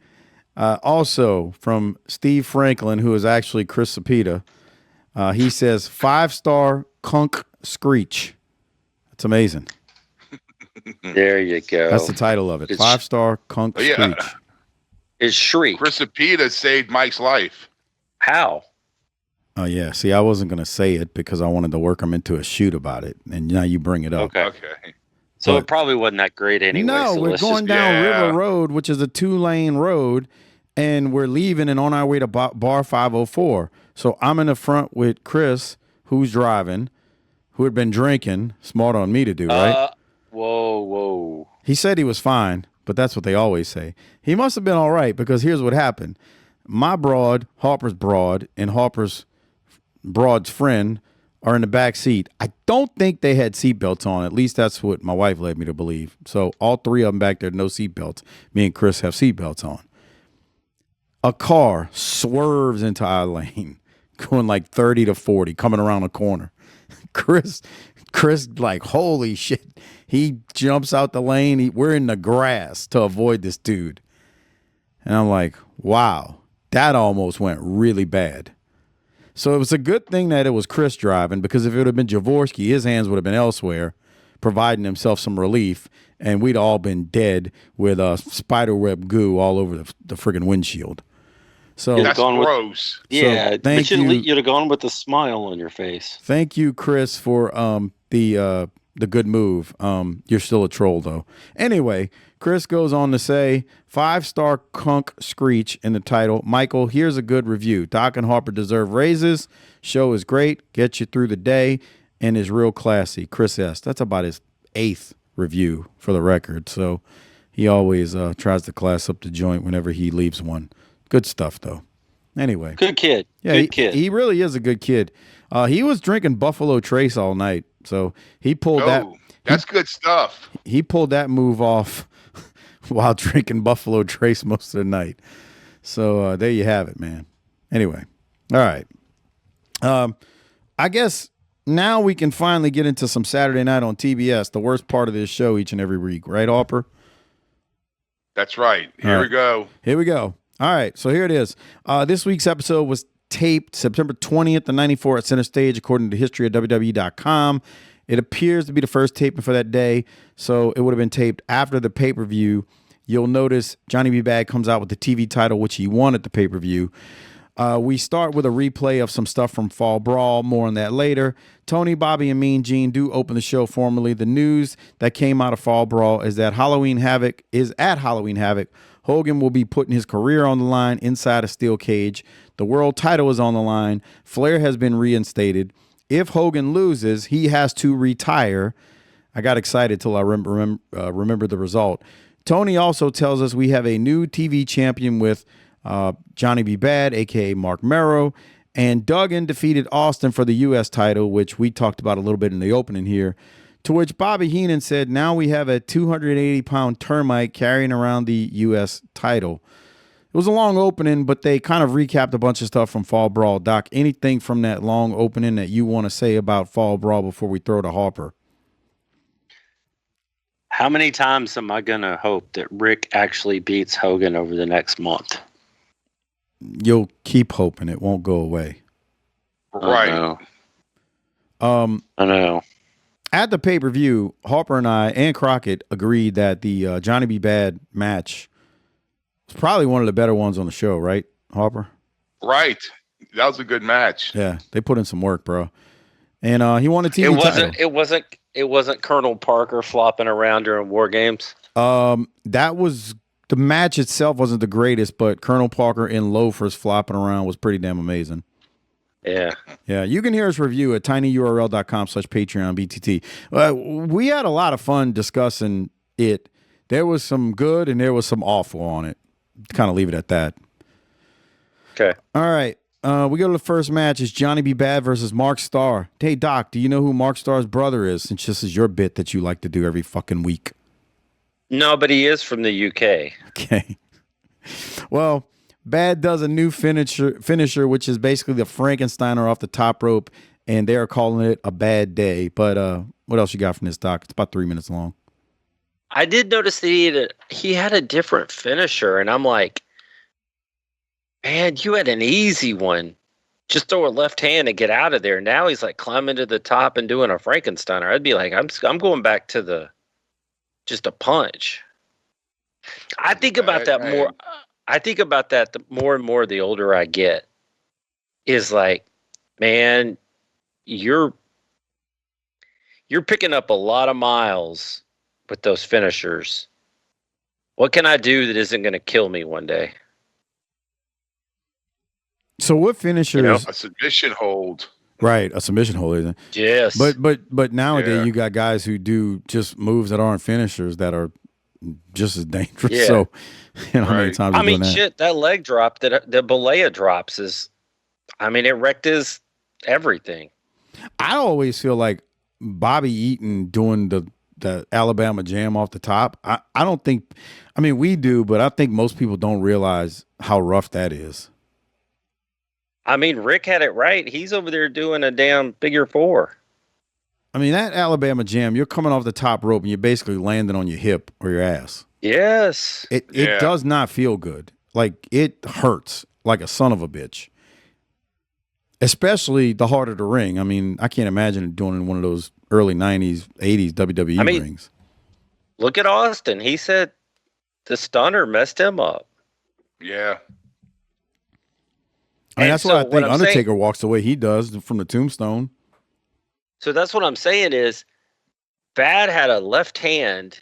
S5: Also from Steve Franklin, who is actually Chris Sepeda. He says, 5-star Kunk Screech. That's amazing.
S6: There you go.
S5: That's the title of it. 5-star Kunk Screech.
S6: It's Shriek.
S7: Chris Sepeda saved Mike's life.
S6: How?
S5: Oh, yeah. See, I wasn't going to say it because I wanted to work him into a shoot about it. And now you bring it up.
S7: Okay.
S6: So it probably wasn't that great anyway.
S5: No,
S6: so
S5: we're going down River Road, which is a 2-lane road, and we're leaving and on our way to Bar 504. So I'm in the front with Chris, who's driving, who had been drinking. Smart on me to do, right?
S6: Whoa.
S5: He said he was fine, but that's what they always say. He must have been all right because here's what happened. My broad, Harper's broad, and Harper's broad's friend are in the back seat. I don't think they had seatbelts on. At least that's what my wife led me to believe. So all 3 of them back there, no seatbelts. Me and Chris have seatbelts on. A car swerves into our lane, going like 30 to 40, coming around the corner. Chris, like, holy shit. He jumps out the lane. We're in the grass to avoid this dude. And I'm like, wow, that almost went really bad. So it was a good thing that it was Chris driving, because if it would have been Jaworski, his hands would have been elsewhere, providing himself some relief, and we'd all been dead with spider web goo all over the friggin' windshield. So
S7: That's gross.
S6: Yeah,
S5: thank
S6: but
S5: you.
S6: You'd have gone with a smile on your face.
S5: Thank you, Chris, for the good move. You're still a troll, though. Anyway, Chris goes on to say, 5-star Kunk Screech in the title. Michael, here's a good review. Doc and Harper deserve raises. Show is great. Gets you through the day and is real classy. Chris S. That's about his 8th review for the record. So he always tries to class up the joint whenever he leaves one. Good stuff, though. Anyway.
S6: Good kid.
S5: Yeah,
S6: Good kid.
S5: He really is a good kid. He was drinking Buffalo Trace all night, so he pulled that.
S7: That's good stuff.
S5: He pulled that move off while drinking Buffalo Trace most of the night. So there you have it, man. Anyway, all right. I guess now we can finally get into some Saturday Night on TBS, the worst part of this show each and every week, right, Harper?
S7: That's right. Here we go.
S5: Here we go. All right, so here it is. This week's episode was taped September 20th of 94 at Center Stage, according to history of WWE.com. It appears to be the first taping for that day, so it would have been taped after the pay-per-view. You'll notice Johnny B. Bad comes out with the TV title, which he won at the pay-per-view. We start with a replay of some stuff from Fall Brawl. More on that later. Tony, Bobby, and Mean Gene do open the show formally. The news that came out of Fall Brawl is that Halloween Havoc is at Halloween Havoc. Hogan will be putting his career on the line inside a steel cage. The world title is on the line. Flair has been reinstated. If Hogan loses, he has to retire. I got excited till I remember the result. Tony also tells us we have a new TV champion with Johnny B. Bad, a.k.a. Mark Merrow, and Duggan defeated Austin for the U.S. title, which we talked about a little bit in the opening here, to which Bobby Heenan said, now we have a 280-pound termite carrying around the U.S. title. It was a long opening, but they kind of recapped a bunch of stuff from Fall Brawl. Doc, anything from that long opening that you want to say about Fall Brawl before we throw to Harper?
S6: How many times am I going to hope that Rick actually beats Hogan over the next month?
S5: You'll keep hoping it won't go away.
S7: Right.
S6: I know.
S5: At the pay-per-view, Harper and I and Crockett agreed that the Johnny B. Bad match was probably one of the better ones on the show, right, Harper?
S7: Right. That was a good match.
S5: Yeah, they put in some work, bro. And he won a TV title.
S6: It wasn't Colonel Parker flopping around during War Games.
S5: That was the match itself wasn't the greatest, but Colonel Parker in loafers flopping around was pretty damn amazing.
S6: Yeah.
S5: Yeah, you can hear us review at tinyurl.com/Patreon BTT. We had a lot of fun discussing it. There was some good and there was some awful on it. Kind of leave it at that.
S6: Okay.
S5: All right. We go to the first match. It's Johnny B. Bad versus Mark Starr. Hey, Doc, do you know who Mark Starr's brother is, since this is your bit that you like to do every fucking week?
S6: No, but he is from the UK.
S5: Okay. Well, Bad does a new finisher, which is basically the Frankensteiner off the top rope, and they're calling it a bad day. But what else you got from this, Doc? It's about 3 minutes long.
S6: I did notice that he had a different finisher, and I'm like, man, you had an easy one. Just throw a left hand and get out of there. Now he's like climbing to the top and doing a Frankensteiner. I'd be like, I'm going back to just a punch. I think about that more. I think about that the more and more the older I get. Is like, man, you're picking up a lot of miles with those finishers. What can I do that isn't going to kill me one day?
S5: So what finishers?
S7: A submission hold.
S5: Right, a submission hold, isn't it?
S6: Yes.
S5: But nowadays you got guys who do just moves that aren't finishers that are just as dangerous.
S6: Yeah.
S5: So how many times?
S6: I mean, shit, that leg drop that the Balea drops is, I mean, it wrecked his everything.
S5: I always feel like Bobby Eaton doing the Alabama Jam off the top. I don't think, I mean, we do, but I think most people don't realize how rough that is.
S6: I mean, Rick had it right. He's over there doing a damn figure four.
S5: I mean, that Alabama Jam, you're coming off the top rope and you're basically landing on your hip or your ass.
S6: Yes.
S5: It does not feel good. Like, it hurts like a son of a bitch. Especially the harder the ring. I mean, I can't imagine doing it in one of those early 90s, 80s WWE rings.
S6: Look at Austin. He said the stunner messed him up.
S7: Yeah.
S5: I mean, that's why I think Undertaker walks the way he does from the tombstone.
S6: So that's what I'm saying is Bad had a left hand.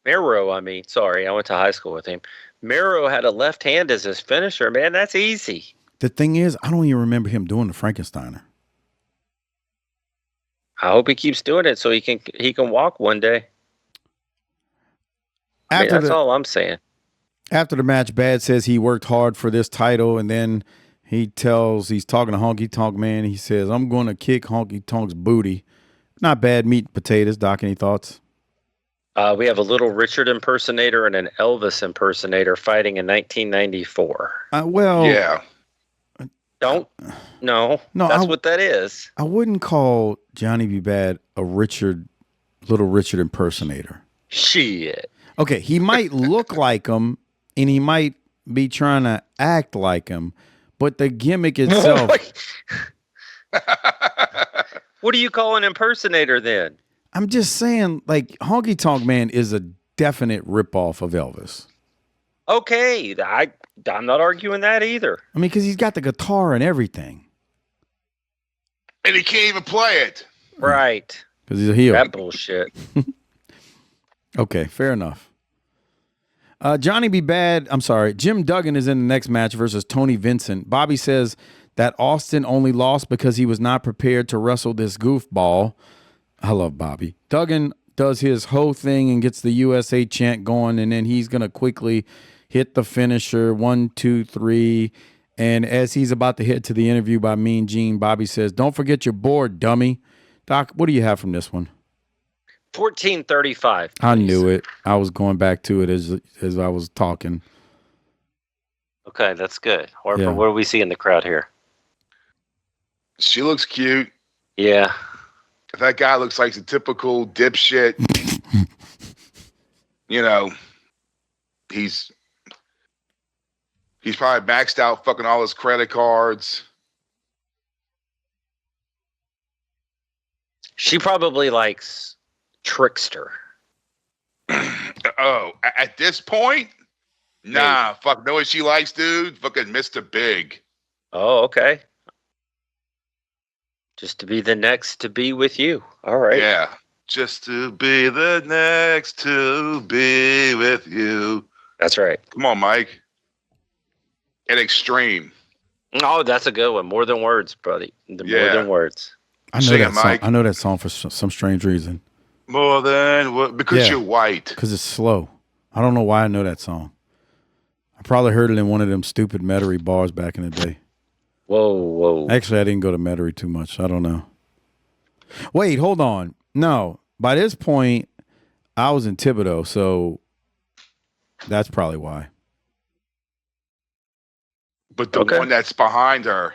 S6: Mero, I went to high school with him. Mero had a left hand as his finisher. Man, that's easy.
S5: The thing is, I don't even remember him doing the Frankensteiner.
S6: I hope he keeps doing it so he can walk one day. That's all I'm saying.
S5: After the match, Bad says he worked hard for this title, and then he's talking to Honky Tonk Man. He says, I'm going to kick Honky Tonk's booty. Not bad meat and potatoes. Doc, any thoughts?
S6: We have a Little Richard impersonator and an Elvis impersonator fighting in 1994.
S7: Yeah.
S6: No, that's what that is.
S5: I wouldn't call Johnny B. Bad a Little Richard impersonator.
S6: Shit.
S5: Okay, he might look like him, and he might be trying to act like him, but the gimmick itself.
S6: What do you call an impersonator then?
S5: I'm just saying, like, Honky Tonk Man is a definite ripoff of Elvis.
S6: Okay, I'm not arguing that either.
S5: I mean, because he's got the guitar and everything.
S7: And he can't even play it.
S6: Right.
S5: Because he's a heel.
S6: That bullshit.
S5: Okay, fair enough. Jim Duggan is in the next match versus Tony Vincent. Bobby says that Austin only lost because he was not prepared to wrestle this goofball. I love Bobby. Duggan does his whole thing and gets the USA chant going, and then he's going to quickly hit the finisher, 1, 2, 3. And as he's about to hit to the interview by Mean Gene, Bobby says, don't forget your board, dummy. Doc, what do you have from this one?
S6: 14:35.
S5: I knew it. I was going back to it as I was talking.
S6: Okay, that's good. Harper, What do we see in the crowd here?
S7: She looks cute.
S6: Yeah.
S7: That guy looks like the typical dipshit. He's probably maxed out fucking all his credit cards.
S6: She probably likes Trickster.
S7: At this point? Nah, fuck. Know what she likes, dude? Fucking Mr. Big.
S6: Oh, okay. Just to be the next to be with you. All right.
S7: Yeah. Just to be the next to be with you.
S6: That's right.
S7: Come on, Mike. At Extreme.
S6: Oh, that's a good one. More than words, buddy. More than words.
S5: I know that song. I know that song for some strange reason.
S7: More than what? Because you're white.
S5: Because it's slow. I don't know why I know that song. I probably heard it in one of them stupid Metairie bars back in the day.
S6: Whoa.
S5: Actually, I didn't go to Metairie too much. I don't know. Wait, hold on. No, by this point, I was in Thibodeau, so that's probably why.
S7: But the one that's behind her.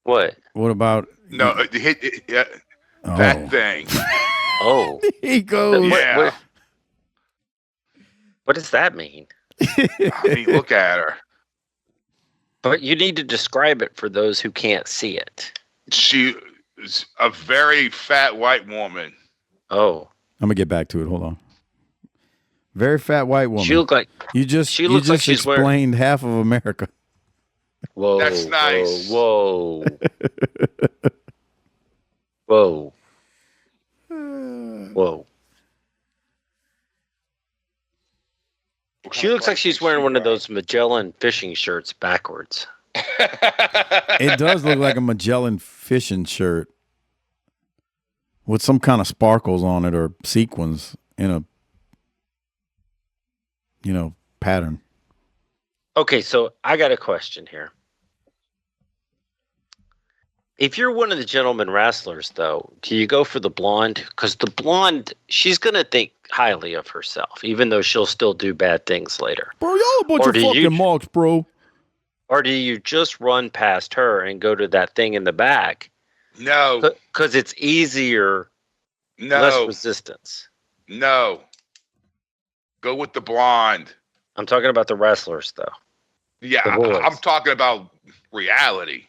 S6: What?
S5: What about?
S7: No, that thing.
S6: Oh.
S5: He goes.
S7: Yeah.
S6: What does that mean?
S7: I mean, look at her.
S6: But you need to describe it for those who can't see it.
S7: She is a very fat white woman.
S6: Oh.
S5: I'm going to get back to it. Hold on. Very fat white woman.
S6: She looked like
S5: you just explained half of America.
S6: Whoa.
S7: That's nice.
S6: Whoa. She looks like she's wearing one of those Magellan fishing shirts backwards.
S5: It does look like a Magellan fishing shirt with some kind of sparkles on it or sequins in a, pattern.
S6: Okay, so I got a question here. If you're one of the gentleman wrestlers, though, do you go for the blonde? Because the blonde, she's going to think highly of herself, even though she'll still do bad things later.
S5: Bro, y'all a bunch of fucking marks, bro.
S6: Or do you just run past her and go to that thing in the back?
S7: No.
S6: Because it's easier, less resistance.
S7: No. Go with the blonde.
S6: I'm talking about the wrestlers, though.
S7: Yeah,
S6: The boys.
S7: I'm talking about reality.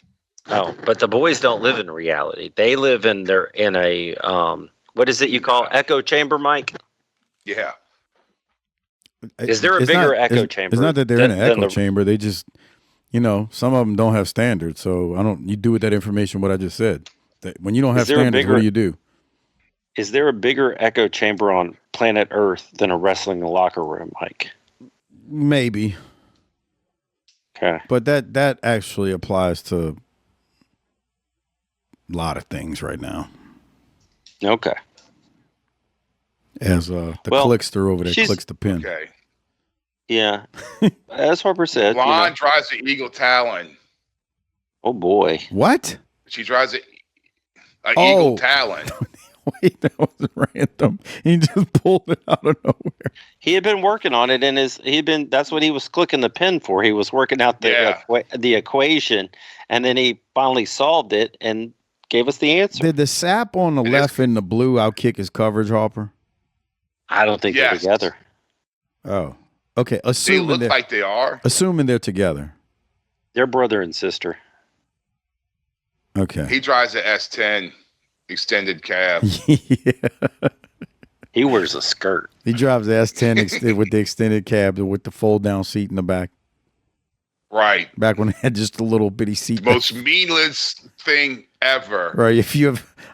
S6: No, but the boys don't live in reality. They live in a what is it you call echo chamber, Mike?
S7: Yeah.
S6: Is there a bigger echo chamber?
S5: It's not that they're in an echo chamber. They just, some of them don't have standards. So you do with that information what I just said. When you don't have standards, what do you do?
S6: Is there a bigger echo chamber on planet Earth than a wrestling locker room, Mike?
S5: Maybe.
S6: Okay.
S5: But that actually applies to a lot of things right now.
S6: Okay.
S5: As the clickster over there clicks the pin.
S7: Okay.
S6: Yeah. As Harper said.
S7: Blonde drives the Eagle Talon.
S6: Oh, boy.
S5: What?
S7: She drives an Eagle Talon.
S5: Wait, that was random. He just pulled it out of nowhere.
S6: He had been working on it, and that's what he was clicking the pin for. He was working out the equation, and then he finally solved it and gave us the answer.
S5: Did the sap on the left and the blue outkick his coverage, Harper?
S6: I don't think they're together.
S5: Oh, okay.
S7: They look like they are.
S5: Assuming they're together.
S6: They're brother and sister.
S5: Okay.
S7: He drives an S10 extended cab.
S5: Yeah.
S6: He wears a skirt.
S5: He drives the S10 with the extended cab with the fold down seat in the back.
S7: Right.
S5: Back when it had just a little bitty seat.
S7: Most meaningless thing ever.
S5: Right.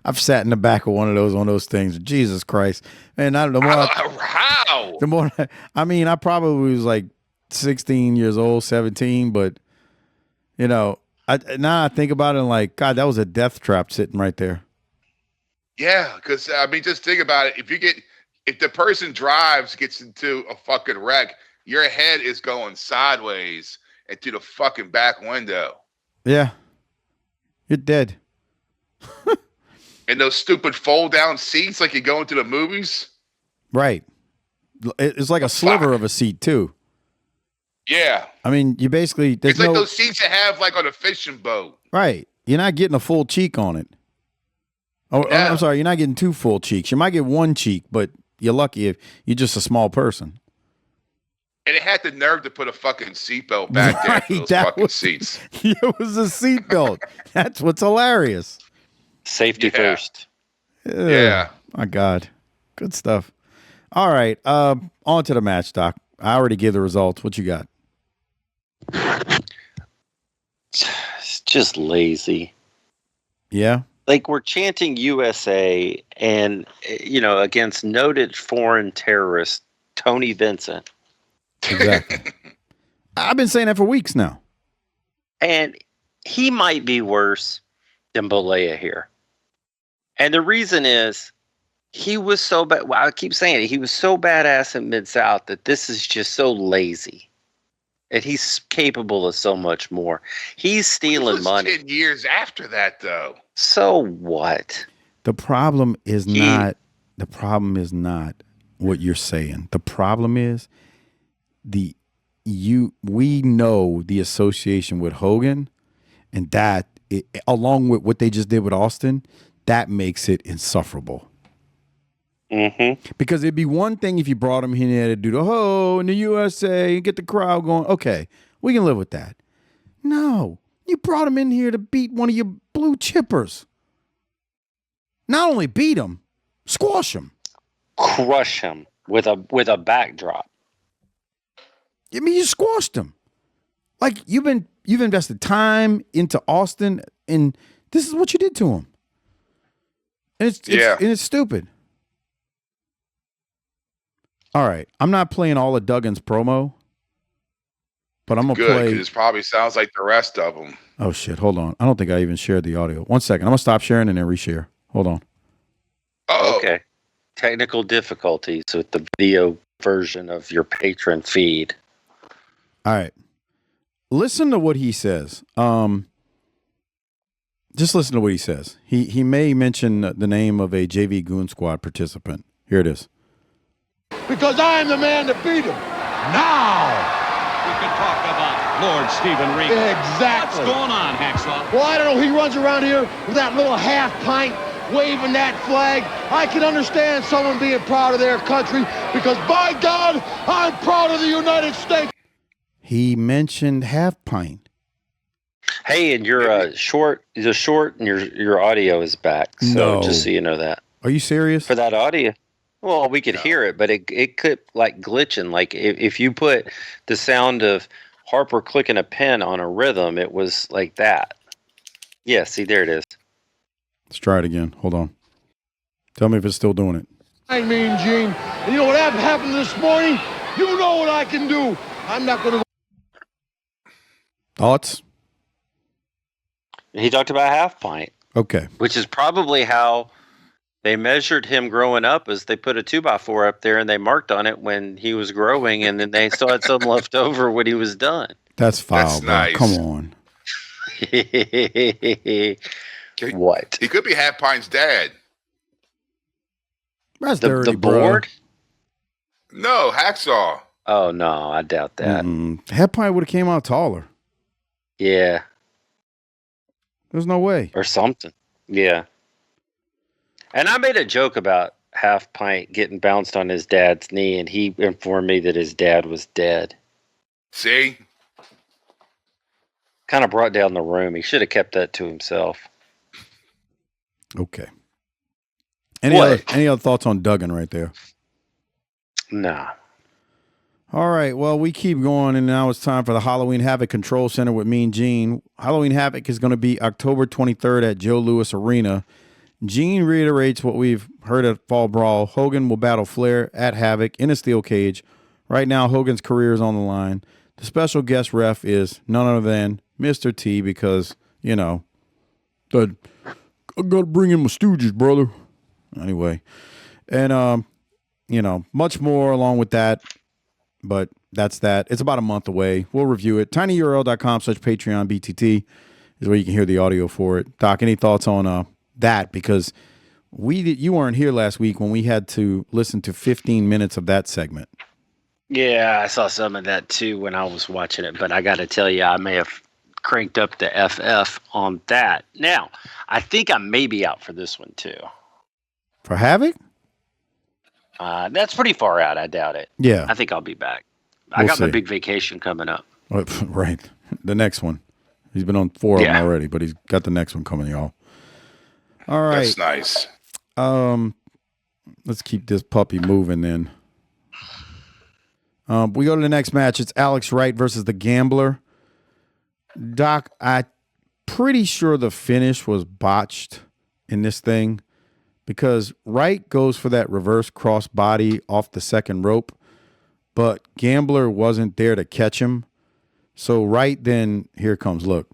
S5: I've sat in the back of one of those on those things. Jesus Christ. Man, I don't know.
S7: How?
S5: The more I probably was like 16 years old, 17, but now I think about it and like, God, that was a death trap sitting right there.
S7: Yeah, because just think about it. If the person gets into a fucking wreck, your head is going sideways into the fucking back window.
S5: Yeah. You're dead.
S7: And those stupid fold down seats like you go into the movies.
S5: Right. It's like a sliver of a seat too.
S7: Yeah.
S5: I mean, you basically
S7: it's like those seats you have like on a fishing boat.
S5: Right. You're not getting a full cheek on it. Oh, yeah. I'm sorry. You're not getting two full cheeks. You might get one cheek, but you're lucky if you're just a small person.
S7: And it had the nerve to put a fucking seatbelt back there for those fucking seats.
S5: It was a seatbelt. That's what's hilarious.
S6: Safety first.
S5: Yeah. My God. Good stuff. All right. On to the match, Doc. I already gave the results. What you got?
S6: It's just lazy.
S5: Yeah.
S6: Like we're chanting USA and, against noted foreign terrorist Tony Vincent.
S5: Exactly. I've been saying that for weeks now.
S6: And he might be worse than Balea here. And the reason is he was so bad. Well, I keep saying it. He was so badass in Mid-South that this is just so lazy. And he's capable of so much more. He's stealing money.
S7: 10 years after that, though.
S6: So what?
S5: The problem is not what you're saying. The problem is we know the association with Hogan, and that along with what they just did with Austin, that makes it insufferable.
S6: Mm-hmm.
S5: Because it'd be one thing if you brought him in here to do the ho in the USA and get the crowd going. Okay, we can live with that. No, you brought him in here to beat one of your blue chippers. Not only beat him, squash him,
S6: crush him with a backdrop.
S5: I mean, you squashed him. Like you've invested time into Austin, and this is what you did to him. And it's stupid. All right, I'm not playing all of Duggan's promo, but I'm gonna play.
S7: Good, because it probably sounds like the rest of them.
S5: Oh shit! Hold on. I don't think I even shared the audio. 1 second. I'm gonna stop sharing and then reshare. Hold on.
S7: Oh.
S6: Okay. Technical difficulties with the video version of your patron feed.
S5: All right. Listen to what he says. Just listen to what he says. He may mention the name of a JV Goon Squad participant. Here it is.
S8: Because I am the man to beat him. Now.
S9: We can talk about Lord Steven Regal.
S8: Exactly.
S9: What's going on, Hacksaw?
S8: Well, I don't know. He runs around here with that little half pint, waving that flag. I can understand someone being proud of their country because, by God, I'm proud of the United States.
S5: He mentioned half pint.
S6: Hey, and you're short, and your audio is back. So
S5: No.
S6: just so you know that.
S5: Are you serious?
S6: For that audio. Well, we could hear it, but it could like glitching. Like if you put the sound of Harper clicking a pen on a rhythm, it was like that. Yeah, see, there it is.
S5: Let's try it again. Hold on. Tell me if it's still doing it.
S8: I mean, Gene, and you know what happened this morning? You know what I can do. I'm not going to.
S5: Thoughts?
S6: He talked about half pint.
S5: Okay.
S6: Which is probably how they measured him growing up, as they put a 2x4 up there and they marked on it when he was growing, and then they still had some left over when he was done.
S5: That's foul,
S7: That's
S5: bro.
S7: nice.
S5: Come on.
S6: What?
S7: He could be Half Pint's dad.
S5: That's dirty,
S6: The board?
S7: No, Hacksaw.
S6: Oh, no, I doubt that.
S5: Half pint would have came out taller.
S6: Yeah.
S5: There's no way.
S6: Or something. Yeah. And I made a joke about half pint getting bounced on his dad's knee, and he informed me that his dad was dead.
S7: See?
S6: Kind of brought down the room. He should have kept that to himself.
S5: Okay. Any other thoughts on Duggan right there?
S6: Nah.
S5: All right. Well, we keep going, and now it's time for the Halloween Havoc Control Center with Mean Gene. Halloween Havoc is going to be October 23rd at Joe Louis Arena. Gene reiterates what we've heard at Fall Brawl. Hogan will battle Flair at Havoc in a steel cage. Right now, Hogan's career is on the line. The special guest ref is none other than Mr. T, because, you know, I got to bring in my Stooges, brother. Anyway. And, you know, much more along with that. But that's that. It's about a month away. We'll review it. tinyurl.com/Patreon BTT is where you can hear the audio for it. Doc, any thoughts on that? Because you weren't here last week when we had to listen to 15 minutes of that segment.
S6: Yeah, I saw some of that too when I was watching it, but I got to tell you, I may have cranked up the FF on that. Now, I think I may be out for this one too.
S5: For Havoc?
S6: That's pretty far out. I doubt it.
S5: Yeah.
S6: I think I'll be back. I got my big vacation coming up.
S5: Right. The next one. He's been on 4 of them already, but he's got the next one coming, y'all. All right.
S7: That's nice.
S5: Let's keep this puppy moving then. We go to the next match. It's Alex Wright versus the Gambler. Doc, I'm pretty sure the finish was botched in this thing, because Wright goes for that reverse cross body off the second rope, but Gambler wasn't there to catch him. So Wright then, here comes, look.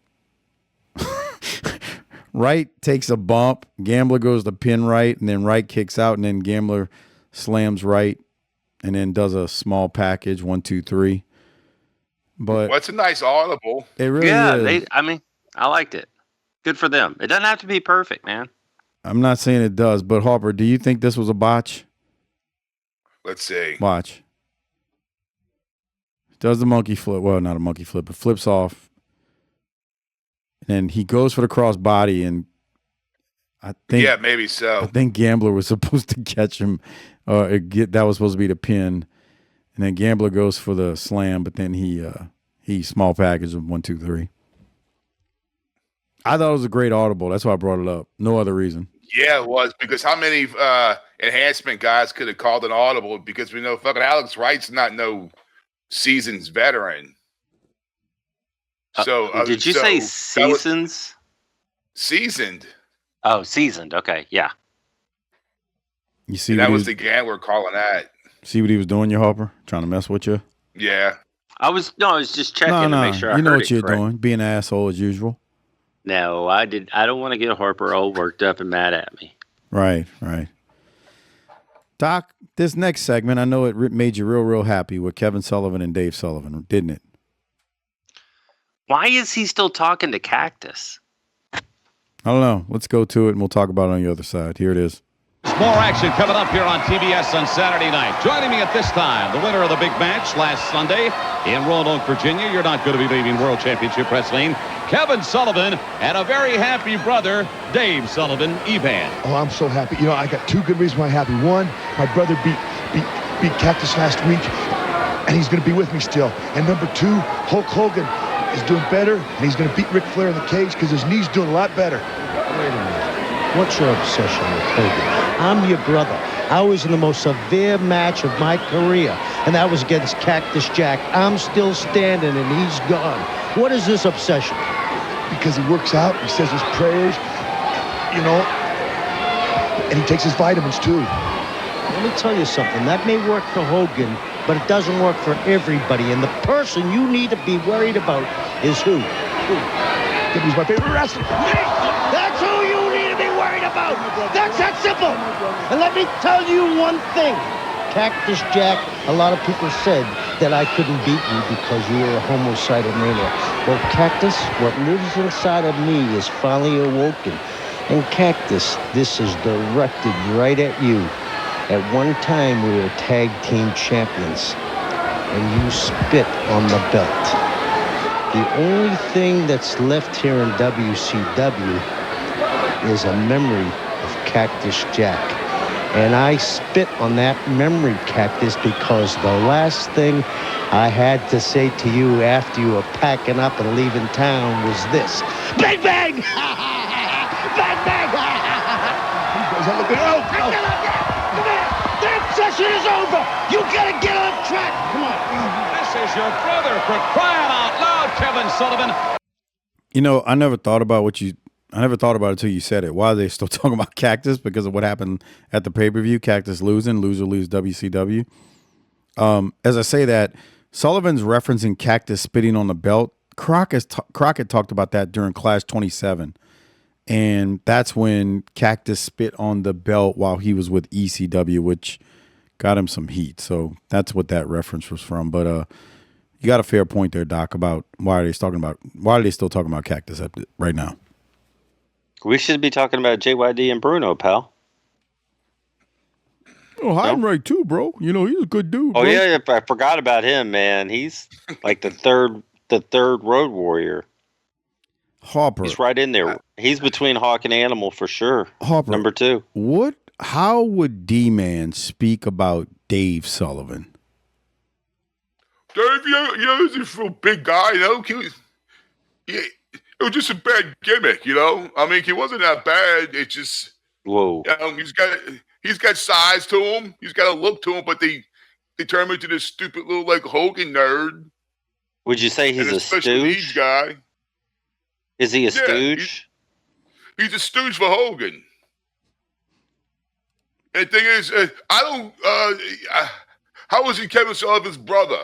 S5: Wright takes a bump, Gambler goes to pin Wright, and then Wright kicks out, and then Gambler slams Wright, and then does a small package, 1, 2, 3. But
S7: what's a nice audible?
S5: It really is.
S6: I liked it. Good for them. It doesn't have to be perfect, man.
S5: I'm not saying it does, but Harper, do you think this was a botch?
S7: Let's see.
S5: Watch. Does the monkey flip? Well, not a monkey flip, but flips off. And then he goes for the cross body, and I think
S7: maybe so.
S5: I think Gambler was supposed to catch him. That was supposed to be the pin, and then Gambler goes for the slam, but then he small package of 1, 2, 3. I thought it was a great audible. That's why I brought it up. No other reason.
S7: Yeah, it was, because how many enhancement guys could have called an audible? Because we know fucking Alex Wright's not no seasoned veteran. So
S6: did you say seasons?
S7: Seasoned.
S6: Oh, seasoned. Okay, yeah.
S5: You see,
S7: that was the Gambler calling that.
S5: See what he was doing, you Harper? Trying to mess with you?
S7: Yeah.
S6: I was just checking to make sure I heard
S5: you know what you're
S6: correct.
S5: doing, being an asshole as usual.
S6: No, I don't want to get Harper all worked up and mad at me.
S5: Right. Doc, this next segment, I know it made you real happy with Kevin Sullivan and Dave Sullivan, didn't it?
S6: Why is he still talking to Cactus?
S5: I don't know. Let's go to it, and we'll talk about it on the other side. Here it is.
S9: More action coming up here on TBS on Saturday night. Joining me at this time, the winner of the big match last Sunday in Roanoke, Virginia. You're not going to be leaving World Championship Wrestling. Kevin Sullivan and a very happy brother, Dave Sullivan, Evan.
S8: Oh, I'm so happy. You know, I got 2 good reasons why I'm happy. One, my brother beat Cactus last week. and he's going to be with me still. And number 2, Hulk Hogan is doing better, and he's going to beat Ric Flair in the cage because his knee's doing a lot better.
S10: Wait a minute. What's your obsession with Hogan? I'm your brother. I was in the most severe match of my career, and that was against Cactus Jack. I'm still standing, and he's gone. What is this obsession?
S8: Because he works out, he says his prayers, you know, and he takes his vitamins too.
S10: Let me tell you something. That may work for Hogan, but it doesn't work for everybody. And the person you need to be worried about is who?
S8: He's my favorite wrestler.
S10: That's who you need to be worried about. That's that simple. And let me tell you one thing. Cactus Jack, a lot of people said that I couldn't beat you because you were a homicidal maniac. Well, Cactus, what lives inside of me is finally awoken. And Cactus, this is directed right at you. At one time, we were tag team champions, and you spit on the belt. The only thing that's left here in WCW is a memory of Cactus Jack. And I spit on that memory, Cactus, because the last thing I had to say to you after you were packing up and leaving town was this. Bang, bang! Bang, bang! That session is over! You gotta get on track! Come on!
S9: This is your brother, for crying out loud, Kevin Sullivan.
S5: You know, I never thought about it until you said it. Why are they still talking about Cactus? Because of what happened at the pay-per-view. Cactus losing, loser leaves WCW. As I say that, Sullivan's referencing Cactus spitting on the belt. Crockett talked about that during Clash 27. And that's when Cactus spit on the belt while he was with ECW, which got him some heat. So that's what that reference was from. But you got a fair point there, Doc, about why are they still talking about Cactus right now?
S6: We should be talking about JYD and Bruno, pal.
S5: Oh, Heinrich too, bro. You know, he's a good dude.
S6: Oh,
S5: bro.
S6: yeah, I forgot about him, man. He's like the third Road Warrior.
S5: Harper.
S6: He's right in there. He's between Hawk and Animal for sure.
S5: Harper.
S6: Number 2.
S5: How would Dman speak about Dave Sullivan?
S7: Dave, he's a real big guy, you know. It was just a bad gimmick, you know. I mean, he wasn't that bad. It's just,
S6: whoa.
S7: You know, he's got size to him. He's got a look to him, but they turn him into this stupid little like Hogan nerd.
S6: Would you say he's a
S7: special needs
S6: stooge?
S7: guy?
S6: Is he a stooge?
S7: He's a stooge for Hogan. And the thing is, how was he Kevin Sullivan's brother?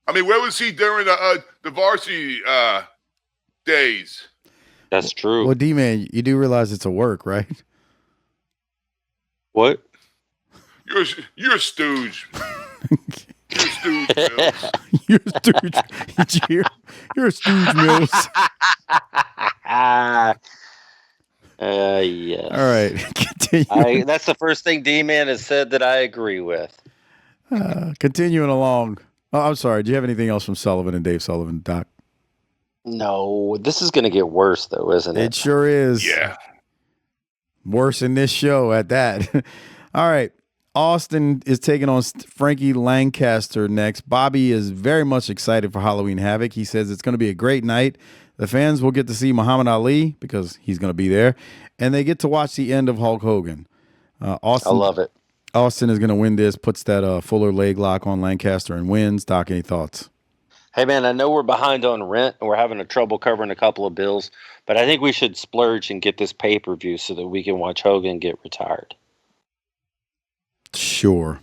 S7: I mean, where was he during the varsity days?
S6: That's true.
S5: Well, D-Man, you do realize it's a work, right?
S6: What?
S7: You're a stooge. You're a stooge, Mills.
S5: You're a stooge. Did you hear? You're a stooge, Mills.
S6: Yes.
S5: All right. Continue.
S6: That's the first thing D-Man has said that I agree with.
S5: Continuing along. Oh, I'm sorry. Do you have anything else from Sullivan and Dave Sullivan, Doc?
S6: No, this is going to get worse, though, isn't it?
S5: It sure is.
S7: Yeah.
S5: Worse in this show at that. All right. Austin is taking on Frankie Lancaster next. Bobby is very much excited for Halloween Havoc. He says it's going to be a great night. The fans will get to see Muhammad Ali because he's going to be there, and they get to watch the end of Hulk Hogan. Austin,
S6: I love it.
S5: Austin is going to win this, puts that Fuller leg lock on Lancaster and wins. Doc, any thoughts?
S6: Hey, man, I know we're behind on rent and we're having trouble covering a couple of bills, but I think we should splurge and get this pay-per-view so that we can watch Hogan get retired.
S5: Sure.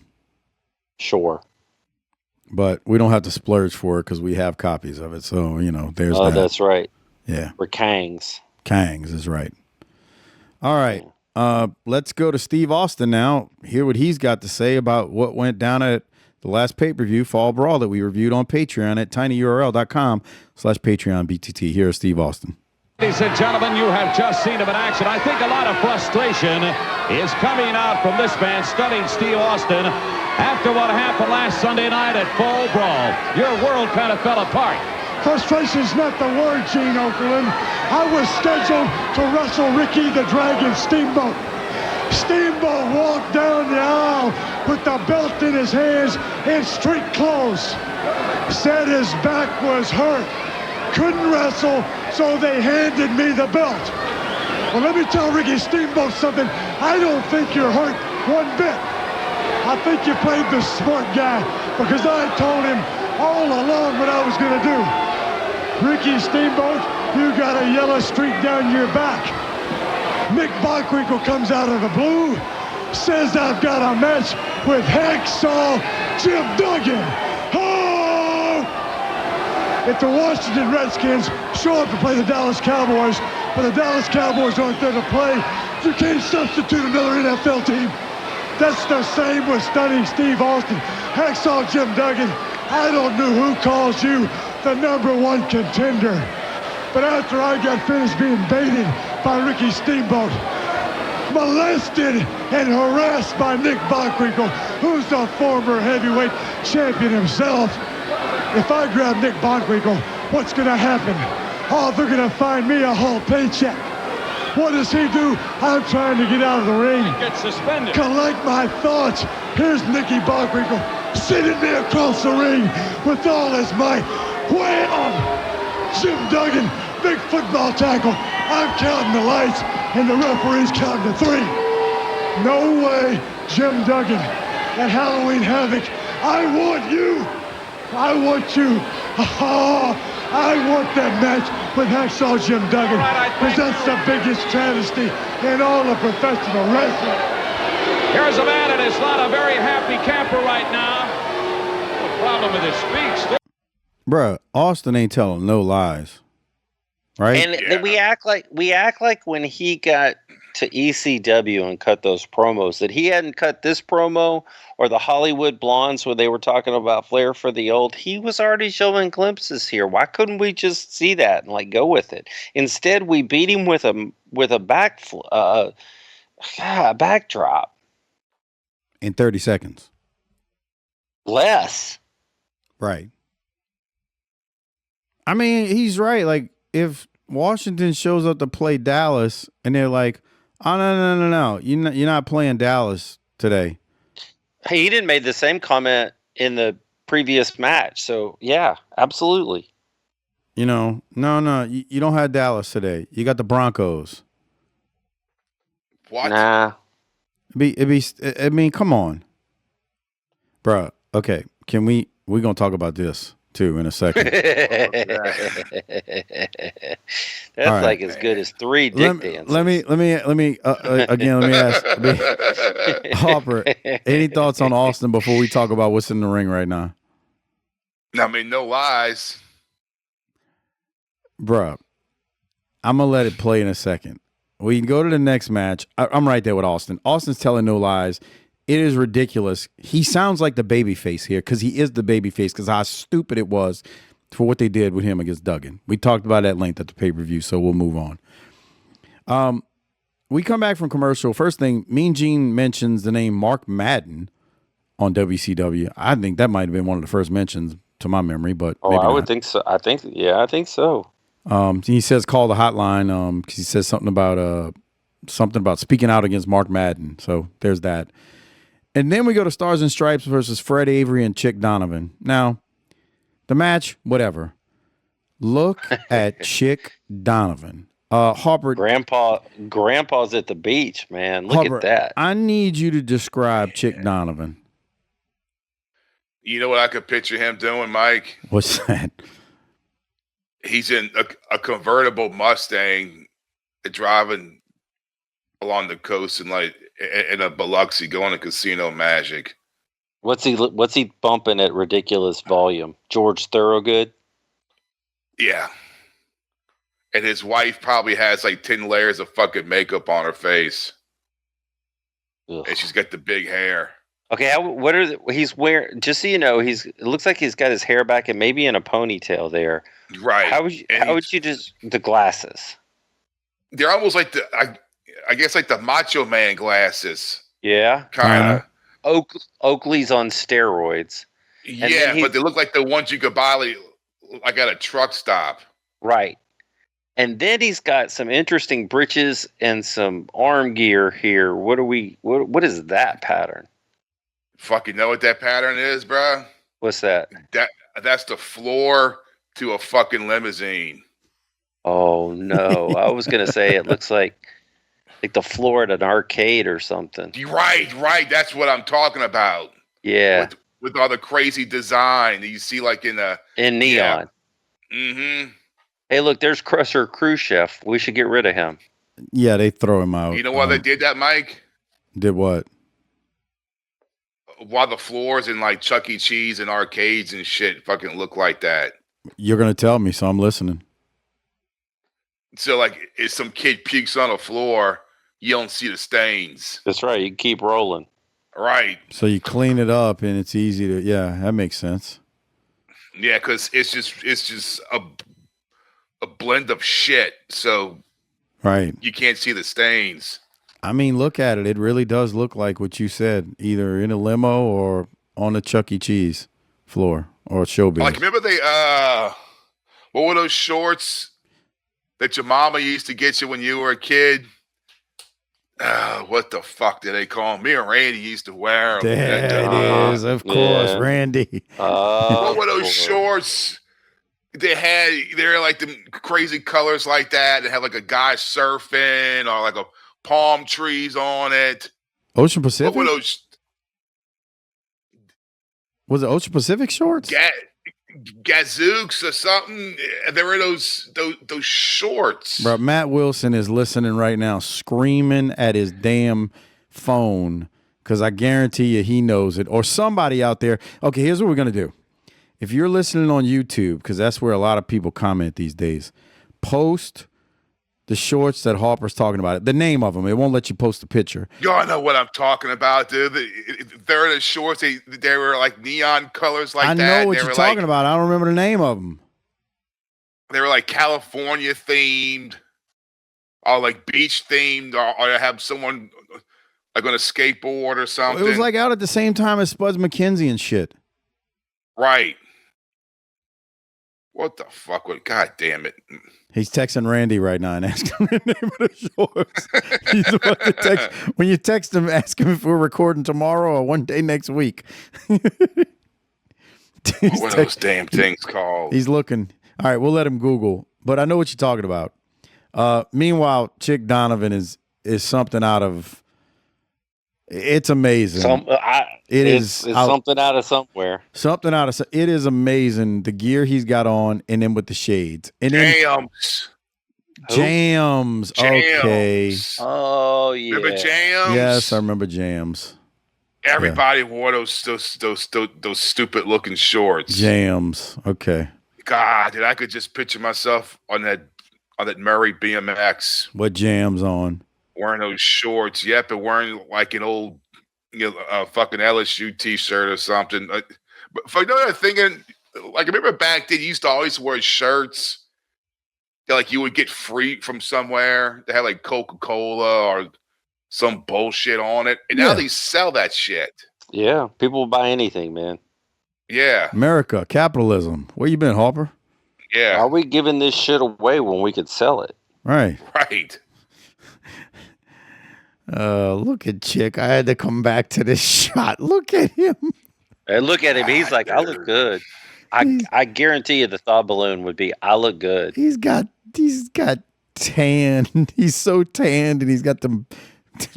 S5: But we don't have to splurge for it because we have copies of it. So, you know, there's that.
S6: Oh, that's right.
S5: Yeah.
S6: We're Kangs.
S5: Kangs is right. All right. Let's go to Steve Austin now. Hear what he's got to say about what went down at the last pay-per-view, Fall Brawl, that we reviewed on Patreon at tinyurl.com/Patreon BTT. Here's Steve Austin.
S9: Ladies and gentlemen, you have just seen him in action. I think a lot of frustration is coming out from this man studying Steve Austin after what happened last Sunday night at Fall Brawl. Your world kind of fell apart.
S8: Frustration's not the word, Gene Okerlund. I was scheduled to wrestle Ricky the Dragon Steamboat. Steamboat walked down the aisle with the belt in his hands in street clothes. said his back was hurt. Couldn't wrestle, so they handed me the belt. Well, let me tell Ricky Steamboat something. I don't think you're hurt one bit. I think you played the smart guy because I told him all along what I was going to do. Ricky Steamboat, you got a yellow streak down your back. Mick Bockwinkel comes out of the blue, says I've got a match with Hacksaw Jim Duggan. Oh! If the Washington Redskins show up to play the Dallas Cowboys, but the Dallas Cowboys aren't there to play, you can't substitute another NFL team. That's the same with Stunning Steve Austin. Hacksaw Jim Duggan, I don't know who calls you the #1 contender. But after I got finished being baited by Ricky Steamboat, molested and harassed by Nick Bockwinkel, who's the former heavyweight champion himself, if I grab Nick Bockwinkel, what's going to happen? Oh, they're going to find me a whole paycheck. What does he do? I'm trying to get out of the ring.
S9: He gets suspended.
S8: Collect my thoughts. Here's Nicky Bockwinkel sitting me across the ring with all his might. Wham! Jim Duggan, big football tackle. I'm counting the lights, and the referee's counting to 3. No way, Jim Duggan. At Halloween Havoc, I want you. I want you. I want that match with Hacksaw Jim Duggan, because that's the biggest travesty in all of professional wrestling.
S9: Here's a man that is not a very happy camper right now. No problem with his speech.
S5: Bruh, Austin ain't telling no lies. Right?
S6: And then we act like when he got to ECW and cut those promos that he hadn't cut this promo or the Hollywood Blondes where they were talking about Flair for the old. He was already showing glimpses here. Why couldn't we just see that and like go with it? Instead, we beat him with a backdrop
S5: in 30 seconds.
S6: Less.
S5: Right. I mean, he's right. Like, if Washington shows up to play Dallas and they're like, oh, no. You're not playing Dallas today.
S6: Hey, he didn't make the same comment in the previous match. So, yeah, absolutely.
S5: You know, no. You don't have Dallas today. You got the Broncos.
S7: What?
S6: Nah.
S5: I mean, come on. Bruh, okay. We're going to talk about this, too, in a second.
S6: That's
S5: right.
S6: like as good as 3 dick dances.
S5: Let me again, let me ask Harper, any thoughts on Austin before we talk about what's in the ring right now?
S7: I mean, no lies.
S5: Bruh, I'm going to let it play in a second. We can go to the next match. I'm right there with Austin. Austin's telling no lies. It is ridiculous. He sounds like the babyface here because he is the babyface because how stupid it was for what they did with him against Duggan. We talked about it at length at the pay-per-view, so we'll move on. We come back from commercial. First thing, Mean Gene mentions the name Mark Madden on WCW. I think that might have been one of the first mentions to my memory, but maybe
S6: I would
S5: not.
S6: think so. I think so.
S5: He says call the hotline because he says something about speaking out against Mark Madden. So there's that. And then we go to Stars and Stripes versus Fred Avery and Chick Donovan. Now, the match, whatever. Look at Chick Donovan. Harper.
S6: Grandpa's at the beach, man. Look
S5: Harper,
S6: at that.
S5: I need you to describe Chick Donovan.
S7: You know what I could picture him doing, Mike?
S5: What's that?
S7: He's in a convertible Mustang driving along the coast and like in a Biloxi going to Casino Magic.
S6: What's he bumping at ridiculous volume? George Thorogood?
S7: Yeah. And his wife probably has like 10 layers of fucking makeup on her face.
S6: Ugh.
S7: And she's got the big hair.
S6: Okay, he's wearing, just so you know, it looks like he's got his hair back and maybe in a ponytail there.
S7: Right.
S6: How would you just, the glasses?
S7: They're almost like I guess like the Macho Man glasses.
S6: Yeah.
S7: Kind of.
S6: Oakley's on steroids.
S7: Yeah, but they look like the ones you could buy like at a truck stop.
S6: Right. And then he's got some interesting breeches and some arm gear here. What is that pattern?
S7: Fucking know what that pattern is, bro?
S6: What's that?
S7: That's the floor to a fucking limousine.
S6: Oh no! I was gonna say it looks like the floor at an arcade or something.
S7: Right. That's what I'm talking about.
S6: Yeah,
S7: with all the crazy design that you see, like in
S6: neon.
S7: Yeah. Mm-hmm.
S6: Hey, look, there's Crusher Khrushchev. We should get rid of him.
S5: Yeah, they throw him out.
S7: You know why they did that, Mike?
S5: Did what?
S7: Why the floors in like Chuck E. Cheese and arcades and shit fucking look like that.
S5: You're gonna tell me, so I'm listening.
S7: So like, if some kid pukes on the floor, you don't see the stains.
S6: That's right. You keep rolling.
S7: Right.
S5: So you clean it up, and it's easy to. Yeah, that makes sense.
S7: Yeah, because it's just a blend of shit. So
S5: Right.
S7: you can't see the stains.
S5: I mean, look at it. It really does look like what you said, either in a limo or on a Chuck E. Cheese floor or showbiz.
S7: Like, remember what were those shorts that your mama used to get you when you were a kid? What the fuck did they call them? Me and Randy used to wear them.
S5: There it is, of course,
S6: Yeah.
S5: Randy.
S7: What were those shorts? They're like the crazy colors like that. They had like a guy surfing or like a palm trees on it.
S5: Ocean Pacific?
S7: What were those?
S5: Was it Ocean Pacific shorts?
S7: Gazooks or something? There were those shorts.
S5: Bro, Matt Wilson is listening right now, screaming at his damn phone, because I guarantee you he knows it. Or somebody out there. Okay, here's what we're going to do. If you're listening on YouTube, because that's where a lot of people comment these days, post the shorts that Harper's talking about. The name of them. It won't let you post a picture.
S7: Y'all know what I'm talking about, dude. They're the shorts. They were like neon colors like that.
S5: I know what you're talking about. I don't remember the name of them.
S7: They were like California themed, or like beach themed, or have someone like on a skateboard or something.
S5: It was like out at the same time as Spuds McKenzie and shit.
S7: Right. What the fuck? God damn it.
S5: He's texting Randy right now and asking him the name of the shorts. He's about to text. When you text him, ask him if we're recording tomorrow or one day next week.
S7: What are those damn things called?
S5: He's looking. All right, we'll let him Google. But I know what you're talking about. Meanwhile, Chick Donovan is something out of. It's amazing.
S6: It's something out of somewhere.
S5: Something out of. It is amazing the gear he's got on, and then with the shades, and then Jams. Okay.
S6: Oh yeah.
S7: Remember Jams?
S5: Yes, I remember Jams.
S7: Everybody wore those stupid looking shorts.
S5: Jams. Okay.
S7: God, dude, I could just picture myself on that Murray BMX.
S5: What Jams on?
S7: Wearing those shorts, yep, and wearing like an old, fucking LSU T-shirt or something. But for thinking, like, I remember back then, you used to always wear shirts that, like, you would get free from somewhere. They had like Coca-Cola or some bullshit on it, and now they sell that shit.
S6: Yeah, people will buy anything, man.
S7: Yeah,
S5: America, capitalism. Where you been, Harper?
S7: Yeah.
S6: Why are we giving this shit away when we could sell it?
S5: Right.
S7: Right.
S5: Look at Chick. I had to come back to this shot. Look at him.
S6: And look at him. He's like, I look good. I guarantee you the thought balloon would be, I look good.
S5: He's got tan. He's so tanned, and he's got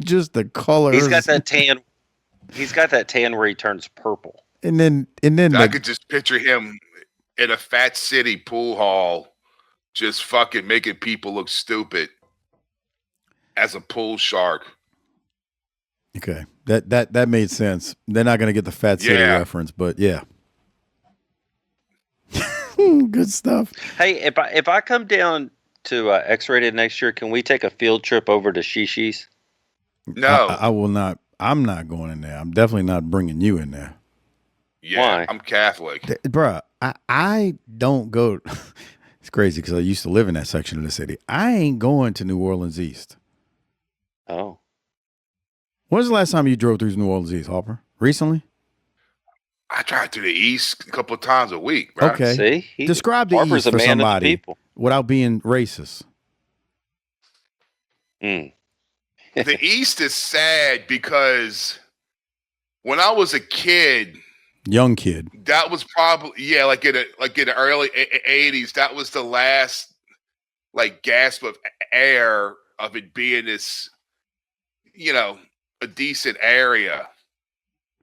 S5: just the colors.
S6: He's got that tan. He's got that tan where he turns purple.
S5: And then
S7: I could just picture him in a Fat City pool hall, just fucking making people look stupid as a pool shark.
S5: Okay, that made sense. They're not going to get the Fat City reference, but yeah, good stuff.
S6: Hey, if I come down to X-Rated next year, can we take a field trip over to Shishi's?
S7: No,
S5: I will not. I'm not going in there. I'm definitely not bringing you in there.
S7: Yeah,
S6: why?
S7: I'm Catholic,
S5: bruh. I don't go. It's crazy because I used to live in that section of the city. I ain't going to New Orleans East.
S6: Oh.
S5: When's the last time you drove through New Orleans East, Harper? Recently?
S7: I drive to the East a couple of times a week, bro.
S5: Okay.
S6: See?
S5: Describe the
S6: Harper's
S5: East
S6: a
S5: for
S6: man of the
S5: somebody
S6: people.
S5: without being racist.
S6: Mm.
S7: The East is sad because when I was a kid,
S5: Young kid.
S7: That was probably like in the early 80s. That was the last like gasp of air of it being this, a decent area.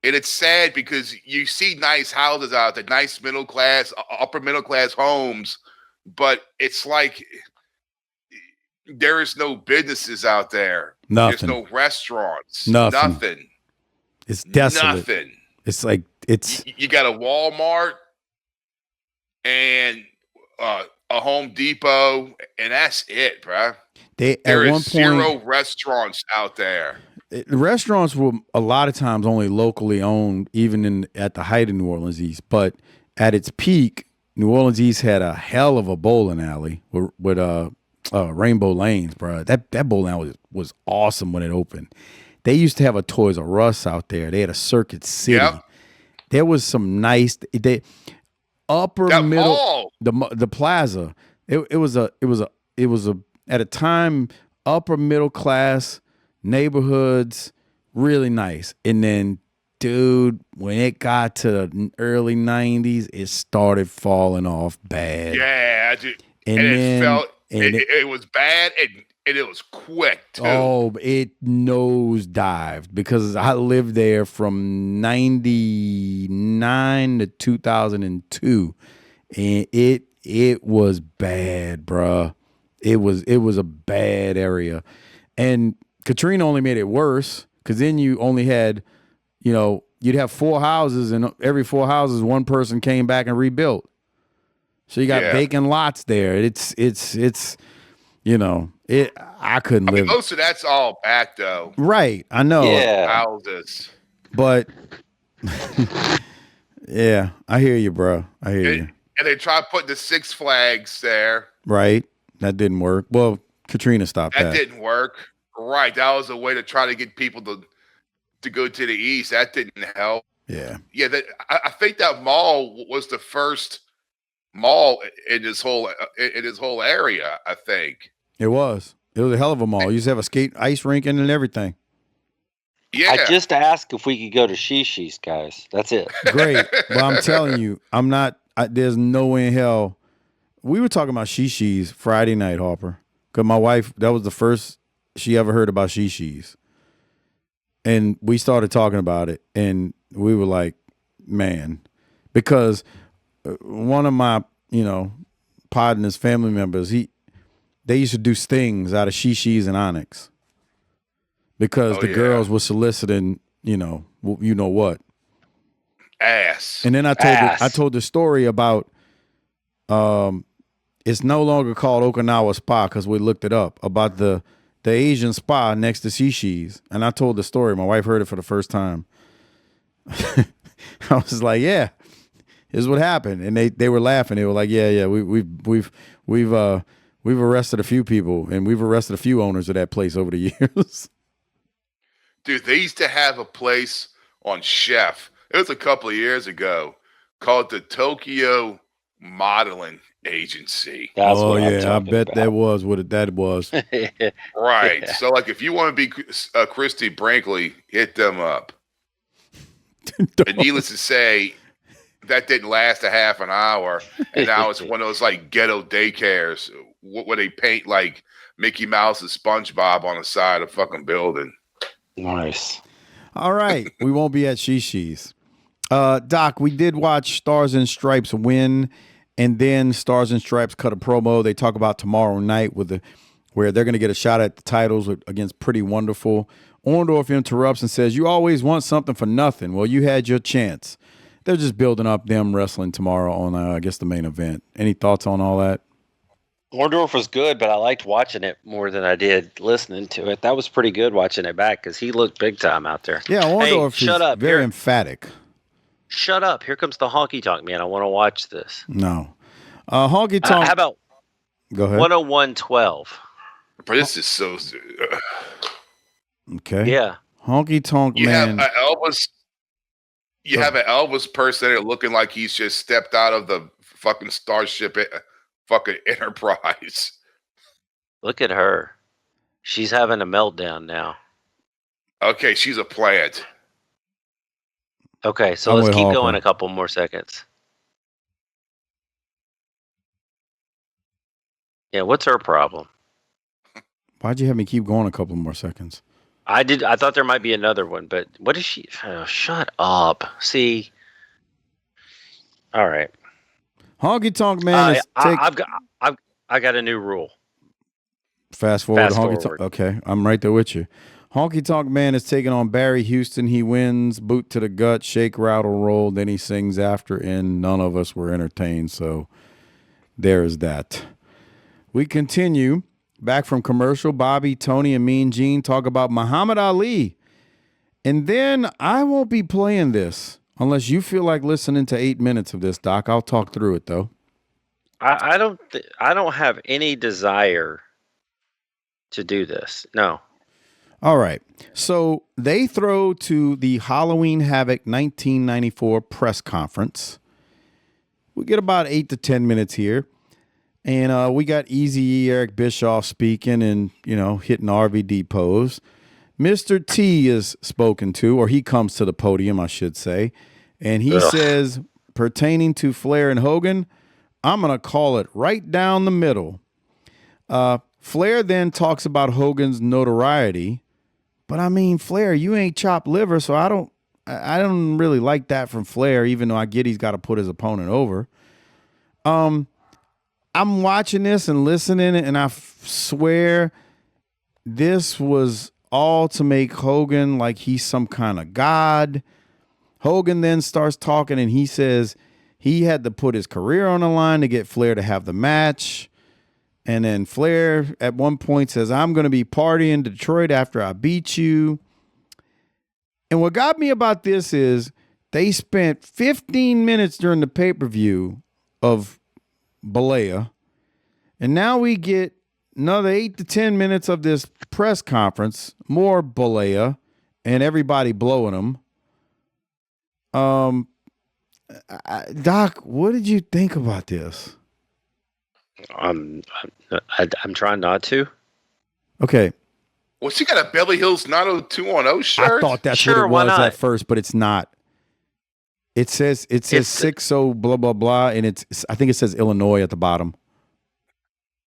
S7: And it's sad because you see nice houses out there, nice middle class, upper middle class homes, but it's like there is no businesses out there.
S5: Nothing.
S7: There's no restaurants.
S5: Nothing. It's desolate.
S7: Nothing.
S5: It's like
S7: you got a Walmart and a Home Depot, and that's it, bro. There is zero restaurants out there.
S5: Restaurants were a lot of times only locally owned, even at the height of New Orleans East. But at its peak, New Orleans East had a hell of a bowling alley with Rainbow Lanes, bro. That bowling alley was awesome when it opened. They used to have a Toys R Us out there. They had a Circuit City. Yep. There was some nice upper that middle mall. The plaza. It was a at a time upper middle class neighborhoods, really nice. And then, dude, when it got to the early 90s, it started falling off bad.
S7: Yeah, dude. And it was bad and it was quick too.
S5: Oh, it nosedived because I lived there from 99 to 2002, and it was bad, bruh. It was a bad area, and Katrina only made it worse because then you only had, you'd have 4 houses, and every 4 houses, one person came back and rebuilt. So you got vacant lots there. It's I couldn't live.
S7: Most of that's all back though.
S5: Right. I know.
S6: Yeah.
S7: Houses.
S5: But yeah, I hear you, bro. I hear you.
S7: And they tried putting the Six Flags there.
S5: Right. That didn't work. Well, Katrina stopped that.
S7: That didn't work. Right. That was a way to try to get people to go to the east. That didn't help.
S5: Yeah.
S7: Yeah. I think that mall was the first mall in this whole area. I think
S5: it was. It was a hell of a mall. You used to have a ice rink in and everything.
S7: Yeah.
S6: I just asked if we could go to Shishi's, guys. That's it.
S5: Great. Well, I'm telling you, I'm not. There's no way in hell. We were talking about Shishi's Friday night, Harper, because my wife, that was the first she ever heard about Shishi's. And we started talking about it, and we were like, man, because one of my, partners, family members, they used to do stings out of Shishi's and Onyx because the girls were soliciting, what.
S7: Ass.
S5: And then I told the story about it's no longer called Okinawa Spa because we looked it up, about the Asian spa next to Shishi's. And I told the story. My wife heard it for the first time. I was like, yeah, this is what happened. And they were laughing. They were like, yeah, we've arrested a few people, and we've arrested a few owners of that place over the years.
S7: Dude, they used to have a place on Chef. It was a couple of years ago called the Tokyo Modeling Agency.
S6: That's
S5: I bet that was what that was.
S7: Right. So, like, if you want to be Christy Brinkley, hit them up. And needless to say, that didn't last a half an hour, and now it's one of those like ghetto daycares where they paint like Mickey Mouse and SpongeBob on the side of fucking building.
S6: Nice.
S5: All right, we won't be at Shishi's. Doc, we did watch Stars and Stripes win, and then Stars and Stripes cut a promo. They talk about tomorrow night where they're going to get a shot at the titles against Pretty Wonderful. Orndorff interrupts and says, "You always want something for nothing. Well, you had your chance." They're just building up them wrestling tomorrow on, I guess, the main event. Any thoughts on all that?
S6: Orndorff was good, but I liked watching it more than I did listening to it. That was pretty good watching it back because he looked big time out there.
S5: Yeah, Orndorff is very emphatic.
S6: Shut up. Here comes the honky tonk man. I want to watch this.
S5: No. Honky tonk.
S6: How about
S5: Go ahead.
S6: 101.12?
S7: But this is so...
S5: Okay.
S6: Yeah.
S5: Honky tonk man.
S7: You have an Elvis person there looking like he's just stepped out of the fucking Starship fucking Enterprise.
S6: Look at her. She's having a meltdown now.
S7: Okay, she's a plant.
S6: Okay, so
S5: I'm
S6: let's
S5: with
S6: keep
S5: Harper.
S6: going a couple more seconds. Yeah, what's her problem?
S5: Why'd you have me keep going a couple more seconds?
S6: I did. I thought there might be another one, but what is she? Oh, shut up. See. All right.
S5: Honky Tonk Man is
S6: I got a new rule.
S5: Fast forward.
S6: Fast
S5: Honky
S6: forward.
S5: Tonk. Okay, I'm right there with you. Honky Tonk Man is taking on Barry Houston. He wins, boot to the gut, shake, rattle, roll. Then he sings after, and none of us were entertained. So there is that. We continue. Back from commercial, Bobby, Tony, and Mean Gene talk about Muhammad Ali. And then I won't be playing this unless you feel like listening to 8 minutes of this, Doc. I'll talk through it, though.
S6: I don't have any desire to do this. No.
S5: All right. So they throw to the Halloween Havoc 1994 press conference. We get about 8 to 10 minutes here. And we got Eazy-E, Eric Bischoff speaking and, hitting RVD pose. Mr. T is spoken to, or he comes to the podium, I should say. And he says, pertaining to Flair and Hogan, I'm going to call it right down the middle. Flair then talks about Hogan's notoriety. But, I mean, Flair, you ain't chopped liver, so I don't really like that from Flair, even though I get he's got to put his opponent over. I'm watching this and listening, and I swear this was all to make Hogan like he's some kind of god. Hogan then starts talking, and he says he had to put his career on the line to get Flair to have the match. And then Flair at one point says, I'm going to be partying Detroit after I beat you. And what got me about this is they spent 15 minutes during the pay-per-view of Balea. And now we get another 8 to 10 minutes of this press conference, more Balea, and everybody blowing them. Doc, what did you think about this?
S6: I'm trying not to.
S5: Okay.
S7: Well, she got a Beverly Hills 90210 shirt.
S5: I thought that's
S6: Sure,
S5: what it
S6: why
S5: was
S6: not?
S5: at first, but it's not. It says 60 blah blah blah, and I think it says Illinois at the bottom.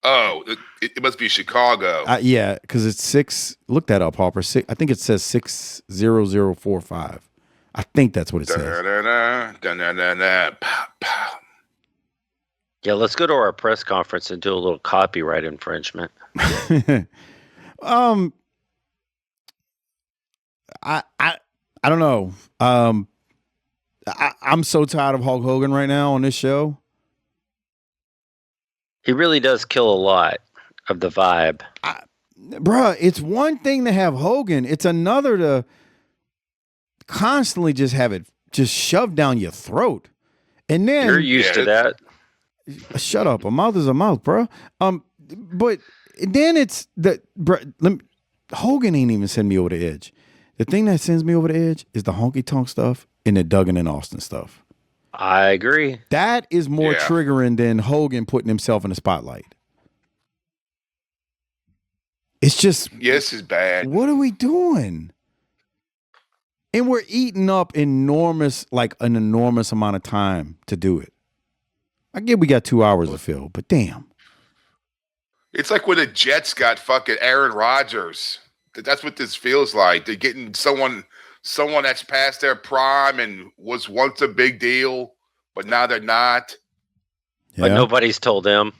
S7: Oh, it must be Chicago.
S5: Yeah, because it's 6. Look that up, Harper. I think it says 60045. I think that's what it says.
S6: Yeah, let's go to our press conference and do a little copyright infringement.
S5: I don't know. I'm so tired of Hulk Hogan right now on this show.
S6: He really does kill a lot of the vibe.
S5: Bruh, it's one thing to have Hogan. It's another to constantly just have it just shoved down your throat. And then
S6: You're used to that.
S5: Shut up. A mouth is a mouth, bro. But then it's Hogan ain't even send me over the edge. The thing that sends me over the edge is the honky tonk stuff and the Duggan and Austin stuff.
S6: I agree.
S5: That is more triggering than Hogan putting himself in the spotlight. It's just
S7: Yes, it's bad.
S5: What are we doing? And we're eating up an enormous amount of time to do it. I get we got 2 hours to fill, but damn.
S7: It's like when the Jets got fucking Aaron Rodgers. That's what this feels like. They're getting someone that's past their prime and was once a big deal, but now they're not.
S5: Yeah.
S6: But nobody's told them.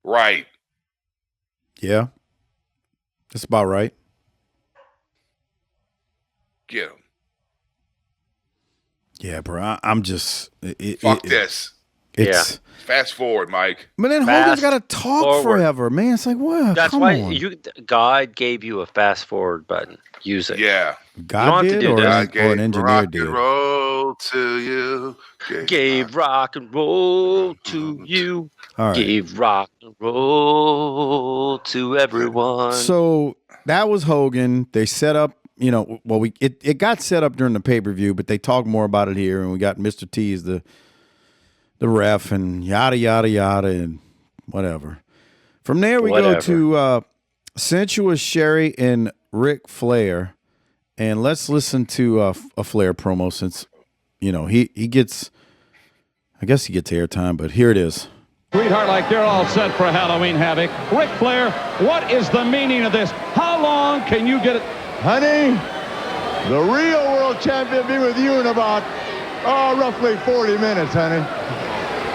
S7: Right.
S5: Yeah. That's about right.
S7: Get him.
S5: Yeah, bro. I'm just
S7: Fuck this.
S5: It's
S7: Fast forward, Mike.
S5: But then Hogan's got to talk forever, man. It's like, what?
S6: That's
S5: Come
S6: why
S5: on.
S6: God gave you a fast forward button. Use it.
S7: Yeah.
S5: God did, or an engineer
S7: rock
S5: did?
S7: and roll to you.
S6: Gave rock and roll to you.
S5: All right.
S6: Gave rock and roll to everyone.
S5: So that was Hogan. They set up, it got set up during the pay-per-view, but they talk more about it here, and we got Mr. T as the ref and yada, yada, yada, and whatever. From there, we go to Sensuous Sherry and Ric Flair. And let's listen to a Flair promo since he gets, I guess he gets airtime, but here it is.
S9: Sweetheart, like they're all set for Halloween Havoc. Ric Flair, what is the meaning of this? How long can you get it?
S8: Honey, the real world champion will be with you in about, roughly 40 minutes, honey.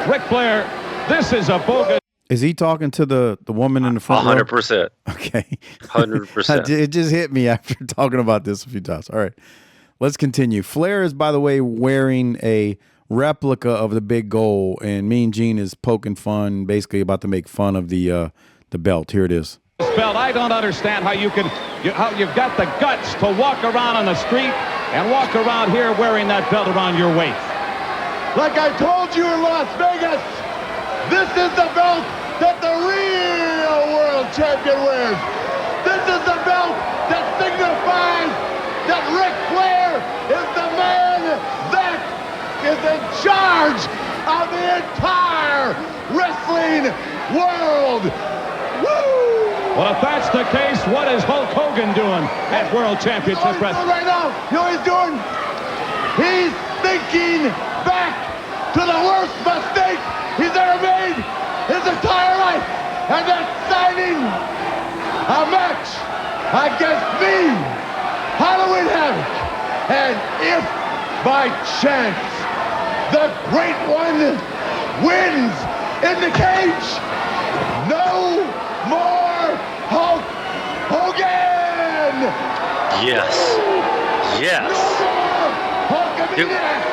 S9: Ric Flair, this is a bogus.
S5: Is he talking to the woman in the front row?
S6: 100%.
S5: Okay.
S6: 100%.
S5: It just hit me after talking about this a few times. All right. Let's continue. Flair is, by the way, wearing a replica of the big goal, and Mean Gene is poking fun, basically about to make fun of the belt. Here it is.
S9: Belt, I don't understand how you've got the guts to walk around on the street and walk around here wearing that belt around your waist.
S8: Like I told you in Las Vegas, this is the belt that the real world champion wears. This is the belt that signifies that Ric Flair is the man that is in charge of the entire wrestling world. Woo!
S9: Well, if that's the case, what is Hulk Hogan doing at World Championship Wrestling?
S8: Right now, you know what he's doing? He's thinking back to the worst mistake he's ever made his entire life, and that's signing a match against me, Halloween Havoc. And if by chance the Great One wins in the cage, no more Hulk Hogan!
S6: Yes. Yes.
S8: No more Hulkamaniac!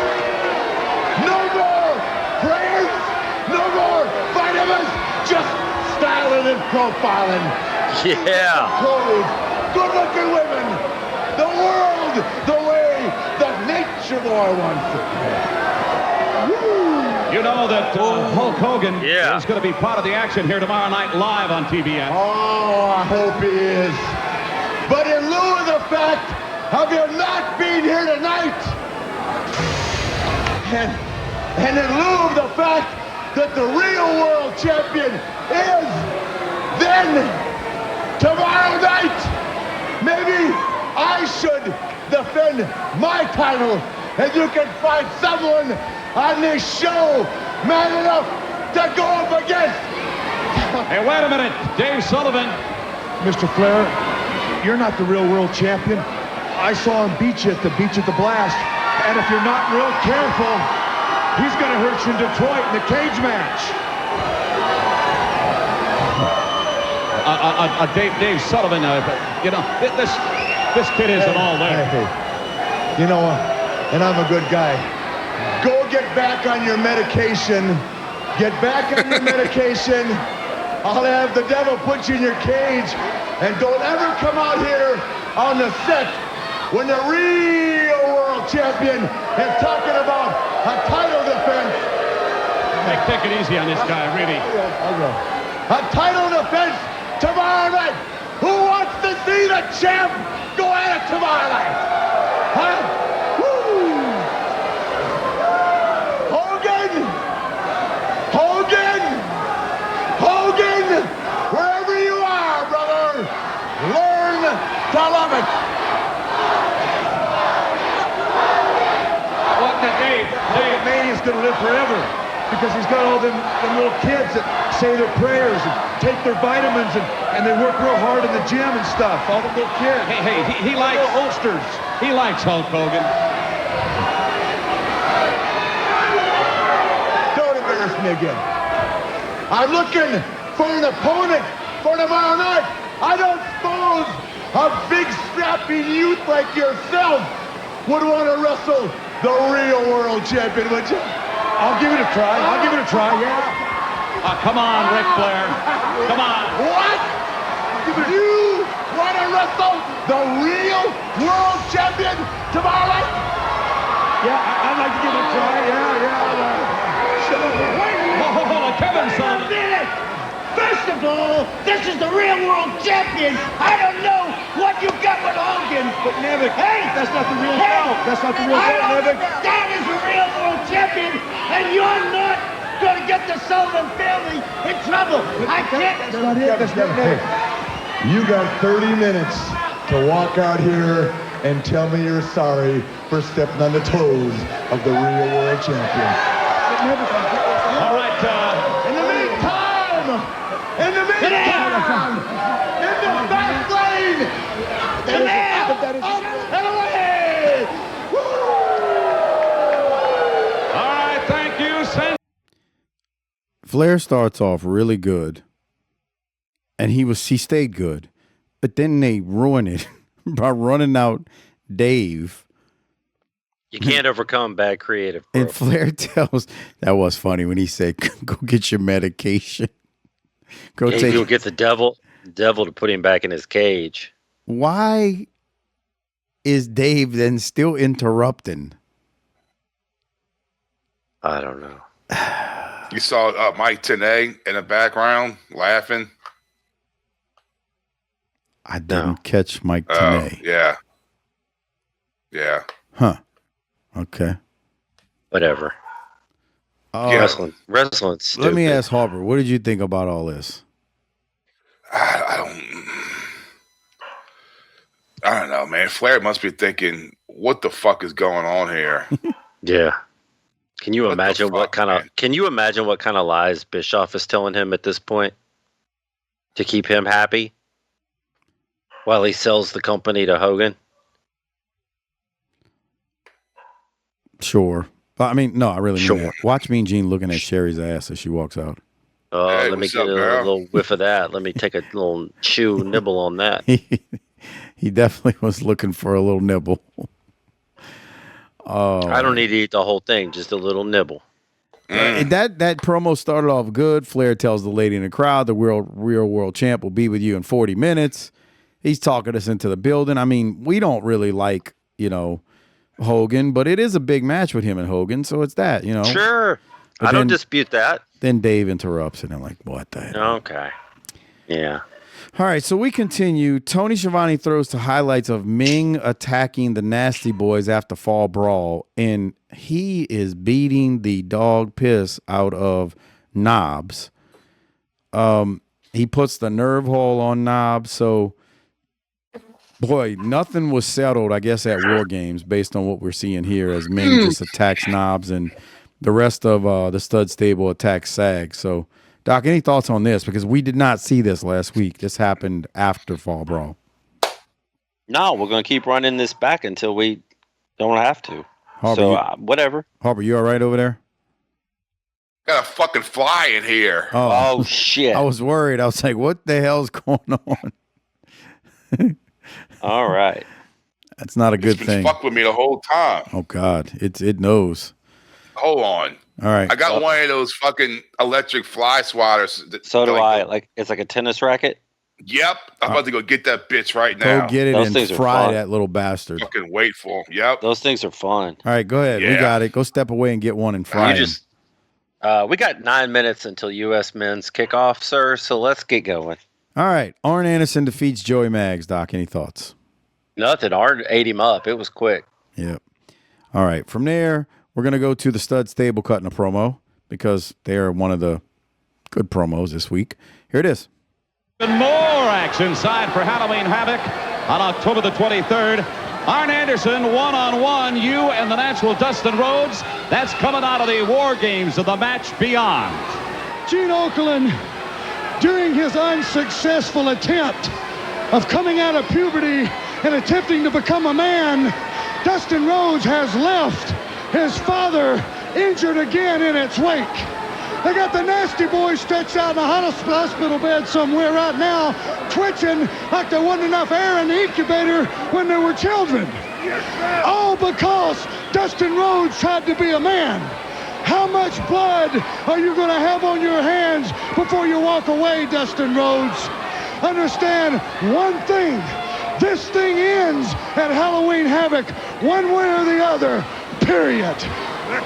S8: No more prayers! No more vitamins! Just styling and profiling.
S6: Yeah.
S8: Clothes, good-looking women, the world the way that Nature Boy wants it.
S9: You know that Hulk Hogan
S6: Yeah.
S9: is going to be part of the action here tomorrow night live on TBS.
S8: Oh, I hope he is. But in lieu of the fact of him not being here tonight, and in lieu of the fact that the real world champion is, then tomorrow night, maybe I should defend my title, and you can find someone on this show man enough to go up against.
S9: Hey, wait a minute. Dave Sullivan.
S8: Mr. Flair, you're not the real world champion. I saw him beat you at the beach at the Blast. And if you're not real careful, he's going to hurt you in Detroit in the cage match.
S9: Dave Sullivan, this kid isn't all there.
S8: Hey, you know, and I'm a good guy. Go get back on your medication. Get back on your medication. I'll have the devil put you in your cage. And don't ever come out here on the set when the real world champion is talking about a title defense.
S9: Hey, take it easy on this guy, really.
S8: I'll go. A title defense tomorrow night. Who wants to see the champ go at it tomorrow night? Huh? Wherever you are, brother, learn to love it.
S9: What the Dave?
S8: Mania's gonna live forever because he's got all them little kids that say their prayers and take their vitamins and they work real hard in the gym and stuff. All the little kids.
S9: Hey, he likes
S8: holsters.
S9: He likes Hulk Hogan.
S8: Don't embarrass me again. I'm looking for an opponent for tomorrow night. I don't suppose a big strapping youth like yourself would want to wrestle the real world champion, would you? I'll give it a try. Yeah.
S9: Come on, Ric Flair. Come on.
S8: What? You want to wrestle the real world champion tomorrow night? Yeah, I'd like to give it a try.
S9: Kevin Sullivan.
S10: First of all, this is the real world champion. I don't know what you got with Hogan.
S8: But Havoc,
S10: hey,
S8: that's not the real belt. That's not the real belt, Havoc.
S10: That is the real world champion, and you're not going to get the Sullivan family in trouble. I can't.
S8: That's not it. That's not it. You got 30 minutes to walk out here and tell me you're sorry for stepping on the toes of the real world champion.
S9: All right.
S8: In the meantime, in the back lane, and away!
S9: All right. Thank you, Sen.
S5: Flair starts off really good, and he stayed good, but then they ruin it by running out Dave.
S6: You can't overcome bad creative. Bro.
S5: And Flair tells, that was funny when he said, "Go get your medication." Go
S6: Yeah,
S5: take.
S6: he'll get the devil to put him back in his cage.
S5: Why is Dave then still interrupting?
S6: I don't know.
S7: You saw Mike Tenay in the background laughing.
S5: I didn't catch Mike Tenay.
S7: Yeah. Yeah.
S5: Huh. Okay.
S6: Whatever. Wrestling. Stupid.
S5: Let me ask Harper, what did you think about all this?
S7: I don't know, man. Flair must be thinking, what the fuck is going on here?
S6: Yeah. Can you imagine what kind of lies Bischoff is telling him at this point to keep him happy while he sells the company to Hogan?
S5: Sure. I mean, no, I really mean
S6: Sure.
S5: that. Watch Mean Gene looking at Sherry's ass as she walks out.
S6: Oh,
S7: Hey,
S6: let me
S7: what's
S6: get
S7: up,
S6: a
S7: girl?
S6: little whiff of that. Let me take a little nibble on that.
S5: He definitely was looking for a little nibble. Oh,
S6: I don't need to eat the whole thing, just a little nibble.
S5: That promo started off good. Flair tells the lady in the crowd, the real world champ will be with you in 40 minutes. He's talking us into the building. I mean, we don't really like, Hogan, but it is a big match with him and Hogan, so it's that,
S6: Sure.
S5: But
S6: I don't
S5: then-
S6: dispute that.
S5: Then Dave interrupts, and I'm like, what the hell?
S6: Okay. Yeah.
S5: All right, so we continue. Tony Schiavone throws to highlights of Ming attacking the Nasty Boys after Fall Brawl, and he is beating the dog piss out of Knobs. He puts the nerve hole on Knobs, so boy, nothing was settled, I guess, at War Games based on what we're seeing here as Ming just attacks Knobs and the rest of the stud stable attacks Sag. So, Doc, any thoughts on this? Because we did not see this last week. This happened after Fall Brawl.
S6: No, we're going to keep running this back until we don't have to.
S5: Harper,
S6: So, whatever.
S5: Harper, you all right over there?
S7: Got a fucking fly in here.
S6: Oh, shit.
S5: I was worried. I was like, what the hell's going on?
S6: All right.
S5: That's not a good
S7: It's been
S5: thing.
S7: fucked with me the whole time.
S5: Oh, God. It knows.
S7: Hold on.
S5: All right.
S7: I got one of those fucking electric fly swatters.
S6: So do I. Like it's like a tennis racket.
S7: Yep. I'm about to go get that bitch right now.
S5: Go get it
S6: Those
S5: and
S6: things are
S5: fry
S6: fun.
S5: that little bastard.
S7: Fucking wait for him. Yep.
S6: Those things are fun.
S5: All right, go ahead. We
S7: Yeah.
S5: got it. Go step away and get one and fry
S6: You
S5: him.
S6: just we got 9 minutes until U.S. men's kickoff, sir. So let's get going.
S5: All right. Arn Anderson defeats Joey Maggs. Doc, any thoughts?
S6: Nothing. Arn ate him up. It was quick.
S5: Yep. All right. From there, we're going to go to the stud stable cutting a promo because they're one of the good promos this week. Here it is.
S9: Even more action side for Halloween Havoc on October the 23rd. Arn Anderson, one-on-one, you and the natural Dustin Rhodes. That's coming out of the War Games of the Match Beyond.
S8: Gene Okerlund, during his unsuccessful attempt of coming out of puberty and attempting to become a man, Dustin Rhodes has left his father injured again in its wake. They got the Nasty Boys stretched out in a hospital bed somewhere right now, twitching like there wasn't enough air in the incubator when they were children. All because Dustin Rhodes tried to be a man. How much blood are you going to have on your hands before you walk away, Dustin Rhodes? Understand one thing. This thing ends at Halloween Havoc, one way or the other, period.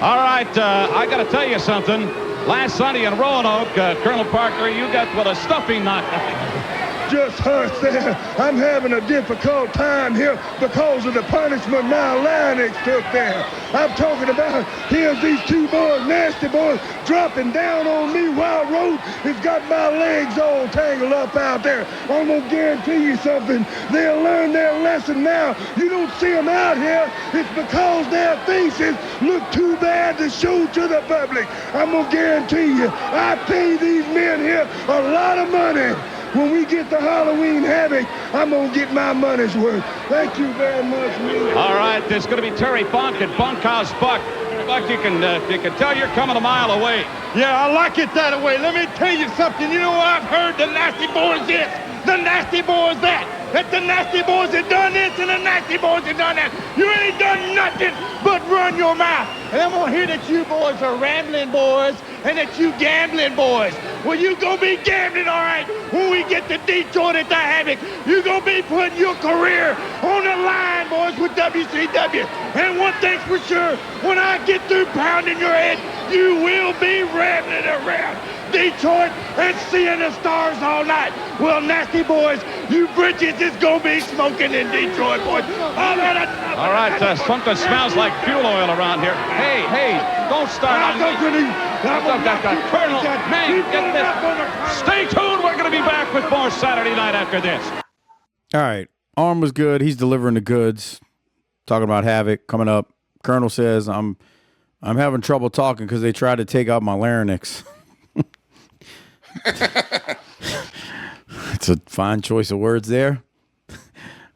S9: All right, I got to tell you something. Last Sunday in Roanoke, Colonel Parker, you got a stuffing knocked out.
S8: just hush there. I'm having a difficult time here because of the punishment my Linux took there. I'm talking about, here's these two boys, nasty boys, dropping down on me while Road has got my legs all tangled up out there. I'm going to guarantee you something. They'll learn their lesson now. You don't see them out here. It's because their faces look too bad to show to the public. I'm going to guarantee you, I pay these men here a lot of money. When we get to Halloween Havoc, I'm going to get my money's worth. Thank you very much, man.
S9: All right, there's going to be Terry Funk and Bunkhouse Buck. Buck, you can tell you're coming a mile away.
S8: Yeah, I like it that way. Let me tell you something. You know what I've heard? The nasty boys this, the nasty boys that. That the nasty boys have done this and the nasty boys have done that. You ain't done nothing but run your mouth. And I'm going to hear that you boys are rambling boys and that you gambling boys. Well, you going to be gambling, all right, when we get to Detroit at the Havoc. You going to be putting your career on the line, boys, with WCW. And one thing's for sure, when I get through pounding your head, you will be rambling around Detroit and seeing the stars all night. Well, nasty boys, you bridges is going to be smoking in Detroit, boys.
S9: All right, something smells like fuel oil around here. Hey, don't start on me. Colonel, man, get this. Stay tuned. We're going to be back with more Saturday Night after this.
S5: All right. Arm was good. He's delivering the goods. Talking about Havoc coming up. Colonel says, I'm having trouble talking because they tried to take out my larynx. It's a fine choice of words there.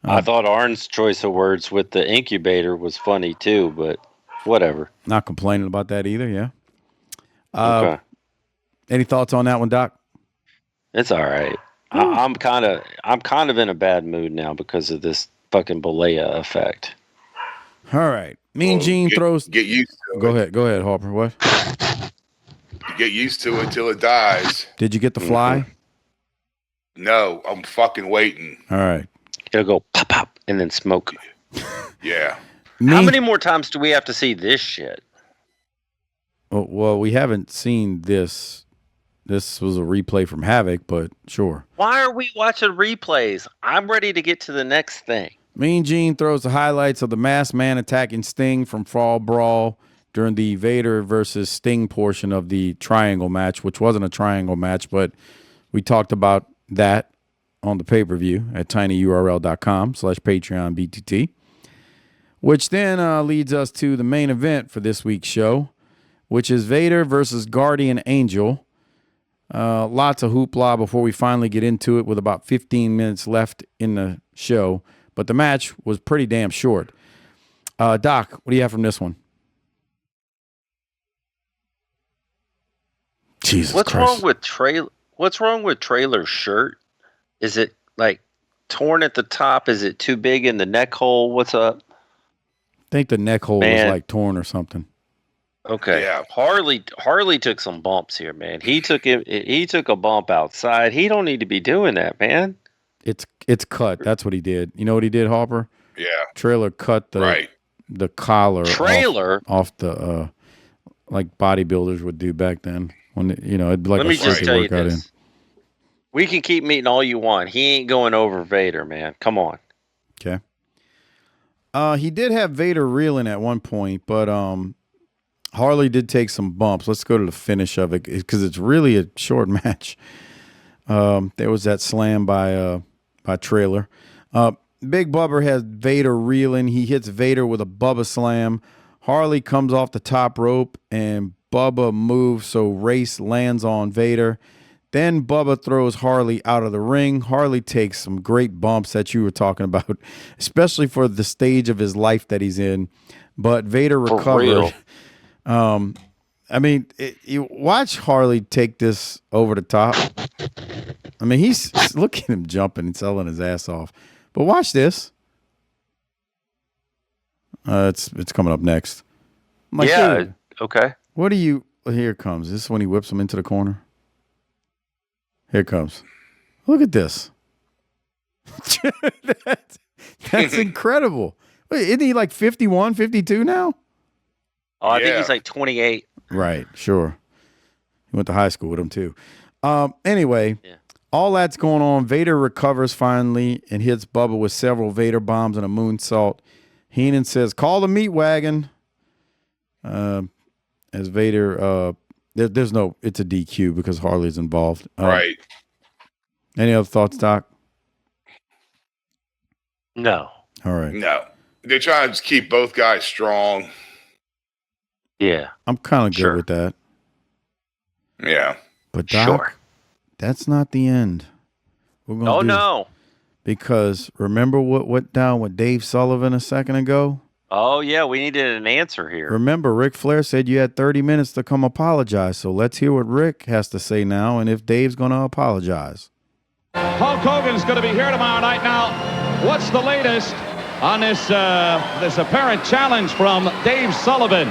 S6: I thought Arn's choice of words with the incubator was funny too, but whatever.
S5: Not complaining about that either, yeah.
S6: Okay.
S5: Any thoughts on that one, Doc?
S6: It's all right. I'm kind of in a bad mood now because of this fucking Balea effect.
S5: All right. Mean Gene throws.
S7: Get used to it.
S5: Go ahead, Harper. What?
S7: You get used to it till it dies.
S5: Did you get the fly?
S7: No, I'm fucking waiting.
S5: All right.
S6: It'll go pop, pop, and then smoke.
S7: Yeah.
S6: How many more times do we have to see this shit?
S5: Well, we haven't seen this. This was a replay from Havoc, but sure.
S6: Why are we watching replays? I'm ready to get to the next thing.
S5: Mean Gene throws the highlights of the masked man attacking Sting from Fall Brawl during the Vader versus Sting portion of the triangle match, which wasn't a triangle match, but we talked about that on the pay-per-view at tinyurl.com/PatreonBTT, which then leads us to the main event for this week's show, which is Vader versus Guardian Angel. Lots of hoopla before we finally get into it with about 15 minutes left in the show, but the match was pretty damn short. Doc, what do you have from this one? Jesus
S6: What's
S5: Christ.
S6: What's wrong with Trailer's shirt? Is it like torn at the top? Is it too big in the neck hole? What's up?
S5: I think the neck hole was like torn or something.
S6: Okay.
S7: Yeah.
S6: Harley took some bumps here, man. He took a bump outside. He don't need to be doing that, man.
S5: It's cut. That's what he did. You know what he did, Harper?
S7: Yeah.
S5: Trailer cut the collar off the like bodybuilders would do back then. When it'd be like
S6: Let
S5: a
S6: me just tell you
S5: workout
S6: this. We can keep meeting all you want. He ain't going over Vader, man. Come on.
S5: Okay. He did have Vader reeling at one point, but Harley did take some bumps. Let's go to the finish of it because it's really a short match. There was that slam by Trailer. Big Bubba has Vader reeling. He hits Vader with a Bubba slam. Harley comes off the top rope and Bubba moves so Race lands on Vader. Then Bubba throws Harley out of the ring. Harley takes some great bumps that you were talking about, especially for the stage of his life that he's in. But Vader recovered. I mean, you watch Harley take this over the top. I mean, look at him jumping and selling his ass off. But watch this. It's coming up next. I'm like, dude,
S6: okay.
S5: What do you? Here it comes. This is when he whips him into the corner. Here it comes. Look at this. That's incredible. Wait, isn't he like 51, 52 now?
S6: Oh, I think he's like 28.
S5: Right, sure. He went to high school with him too. Anyway, all that's going on. Vader recovers finally and hits Bubba with several Vader bombs and a moonsault. Heenan says, "Call the meat wagon." As Vader, there's no, it's a DQ because Harley's involved.
S7: Right.
S5: Any other thoughts, Doc?
S6: No.
S5: All right.
S7: No. They're trying to just keep both guys strong.
S6: Yeah.
S5: I'm kind of good with that.
S7: Yeah.
S5: But Doc, that's not the end.
S6: No.
S5: Because remember what went down with Dave Sullivan a second ago?
S6: Oh, yeah, we needed an answer here.
S5: Remember, Ric Flair said you had 30 minutes to come apologize. So let's hear what Rick has to say now and if Dave's going to apologize.
S9: Hulk Hogan's going to be here tomorrow night. Now, what's the latest on this apparent challenge from Dave Sullivan?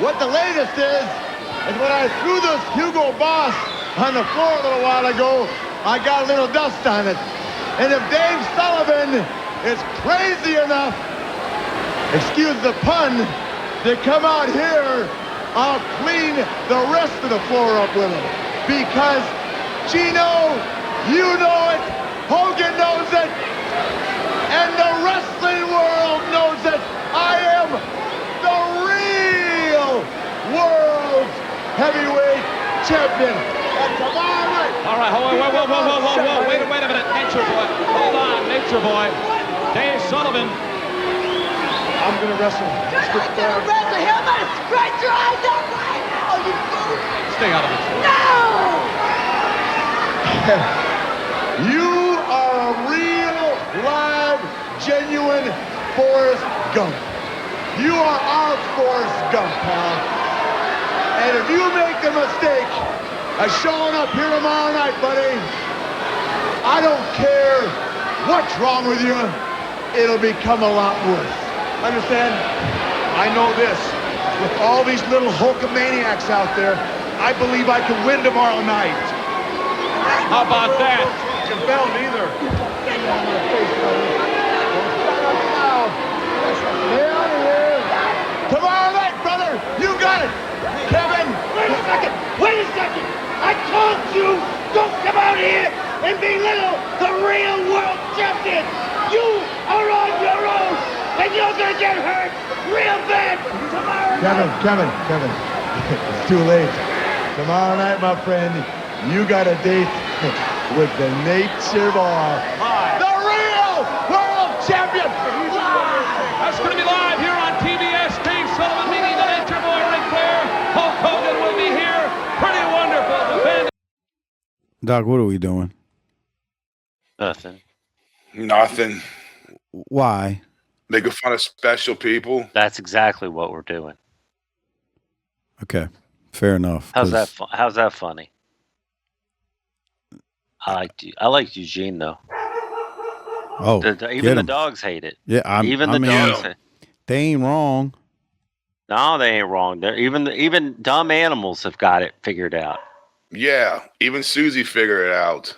S8: What the latest is when I threw this Hugo Boss on the floor a little while ago, I got a little dust on it. And if Dave Sullivan is crazy enough, excuse the pun, to come out here, I'll clean the rest of the floor up with it. Because, Gino, you know it, Hogan knows it, and the wrestling world knows it. I am the real world heavyweight champion. And tomorrow night.
S9: All right, whoa. Wait a minute, Nature Boy. Hold on, Nature Boy. Dave Sullivan.
S8: I'm going to wrestle.
S11: You're not going to wrestle him. I'm going to scratch your eyes out right now, you fool.
S9: Stay out of it.
S11: No!
S8: You are a real, live, genuine Forrest Gump. You are our Forrest Gump, pal. And if you make the mistake of showing up here tomorrow night, buddy, I don't care what's wrong with you, it'll become a lot worse. Understand? I know this. With all these little Hulkamaniacs out there, I believe I can win tomorrow night.
S9: How about that?
S8: You fell neither. Stay out of here. Tomorrow night, brother. You got it. Kevin.
S10: Wait a second. I told you, don't come out here and belittle the real world champion. You are on your own, and you're going to get hurt real bad tomorrow night.
S8: Kevin. It's too late. Tomorrow night, my friend, you got a date with the Nature Boy. The real world champion.
S9: That's going to be live here on TBS. Dave Sullivan meeting the Nature Boy, Ric Flair. Hulk Hogan will be here. Pretty wonderful.
S5: Doc, what are we doing?
S7: Nothing.
S5: Why?
S7: Making fun of special people.
S6: That's exactly what we're doing.
S5: Okay, fair enough.
S6: How's that funny? I liked Eugene though.
S5: Oh,
S6: even the dogs hate it.
S5: Yeah,
S6: dogs hate it.
S5: They ain't wrong.
S6: No, they ain't wrong. They're even dumb animals have got it figured out.
S7: Yeah, even Susie figured it out.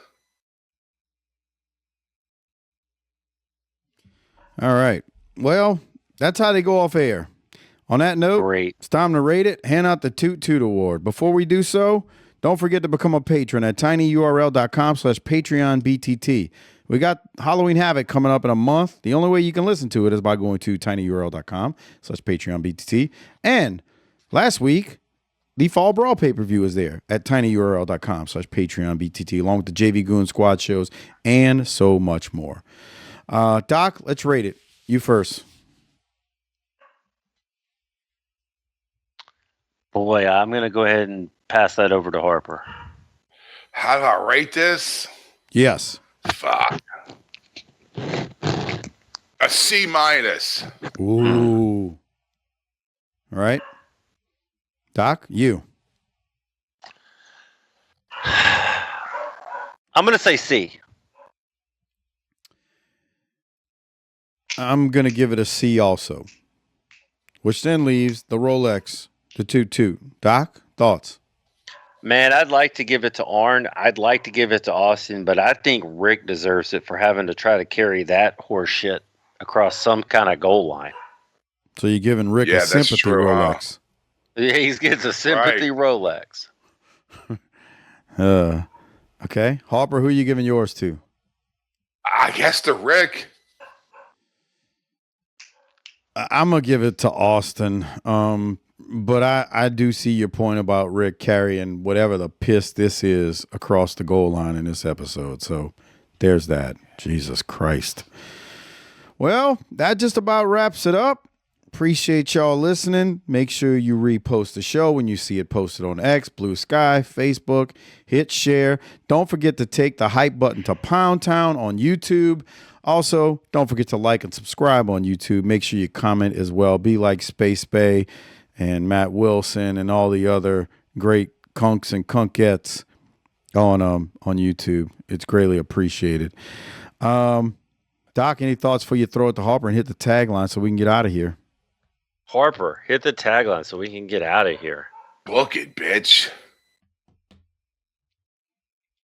S5: All right. Well, that's how they go off air. On that note, it's time to rate it. Hand out the Toot Toot Award. Before we do so, don't forget to become a patron at tinyurl.com/PatreonBTT. We got Halloween Havoc coming up in a month. The only way you can listen to it is by going to tinyurl.com/PatreonBTT. And last week, the Fall Brawl pay-per-view is there at tinyurl.com/PatreonBTT, along with the JV Goon Squad shows and so much more. Doc, let's rate it. You first.
S6: Boy, I'm going to go ahead and pass that over to Harper.
S7: How do I rate this?
S5: Yes.
S7: Fuck. A C-.
S5: Ooh. All right. Doc, you.
S6: I'm going to say C.
S5: I'm going to give it a C also, which then leaves the Rolex, the Toot Toot. Doc, thoughts?
S6: Man, I'd like to give it to Arn. I'd like to give it to Austin, but I think Rick deserves it for having to try to carry that horse shit across some kind of goal line.
S5: So you're giving Rick a sympathy
S7: true,
S5: Rolex.
S6: Yeah, he gets a sympathy Rolex.
S5: All Okay. Harper, who are you giving yours to?
S7: I guess to Rick.
S5: I'm going to give it to Austin. But I do see your point about Rick carrying whatever the piss this is across the goal line in this episode. So there's that. Jesus Christ. Well, that just about wraps it up. Appreciate y'all listening. Make sure you repost the show when you see it posted on X, Blue Sky, Facebook. Hit share. Don't forget to take the hype button to Pound Town on YouTube. Also, don't forget to like and subscribe on YouTube. Make sure you comment as well. Be like Space Bay and Matt Wilson and all the other great kunks and kunkettes on YouTube. It's greatly appreciated. Doc, any thoughts before you throw it to Harper and hit the tagline so we can get out of here?
S6: Harper, hit the tagline so we can get out of here.
S7: Book it, bitch.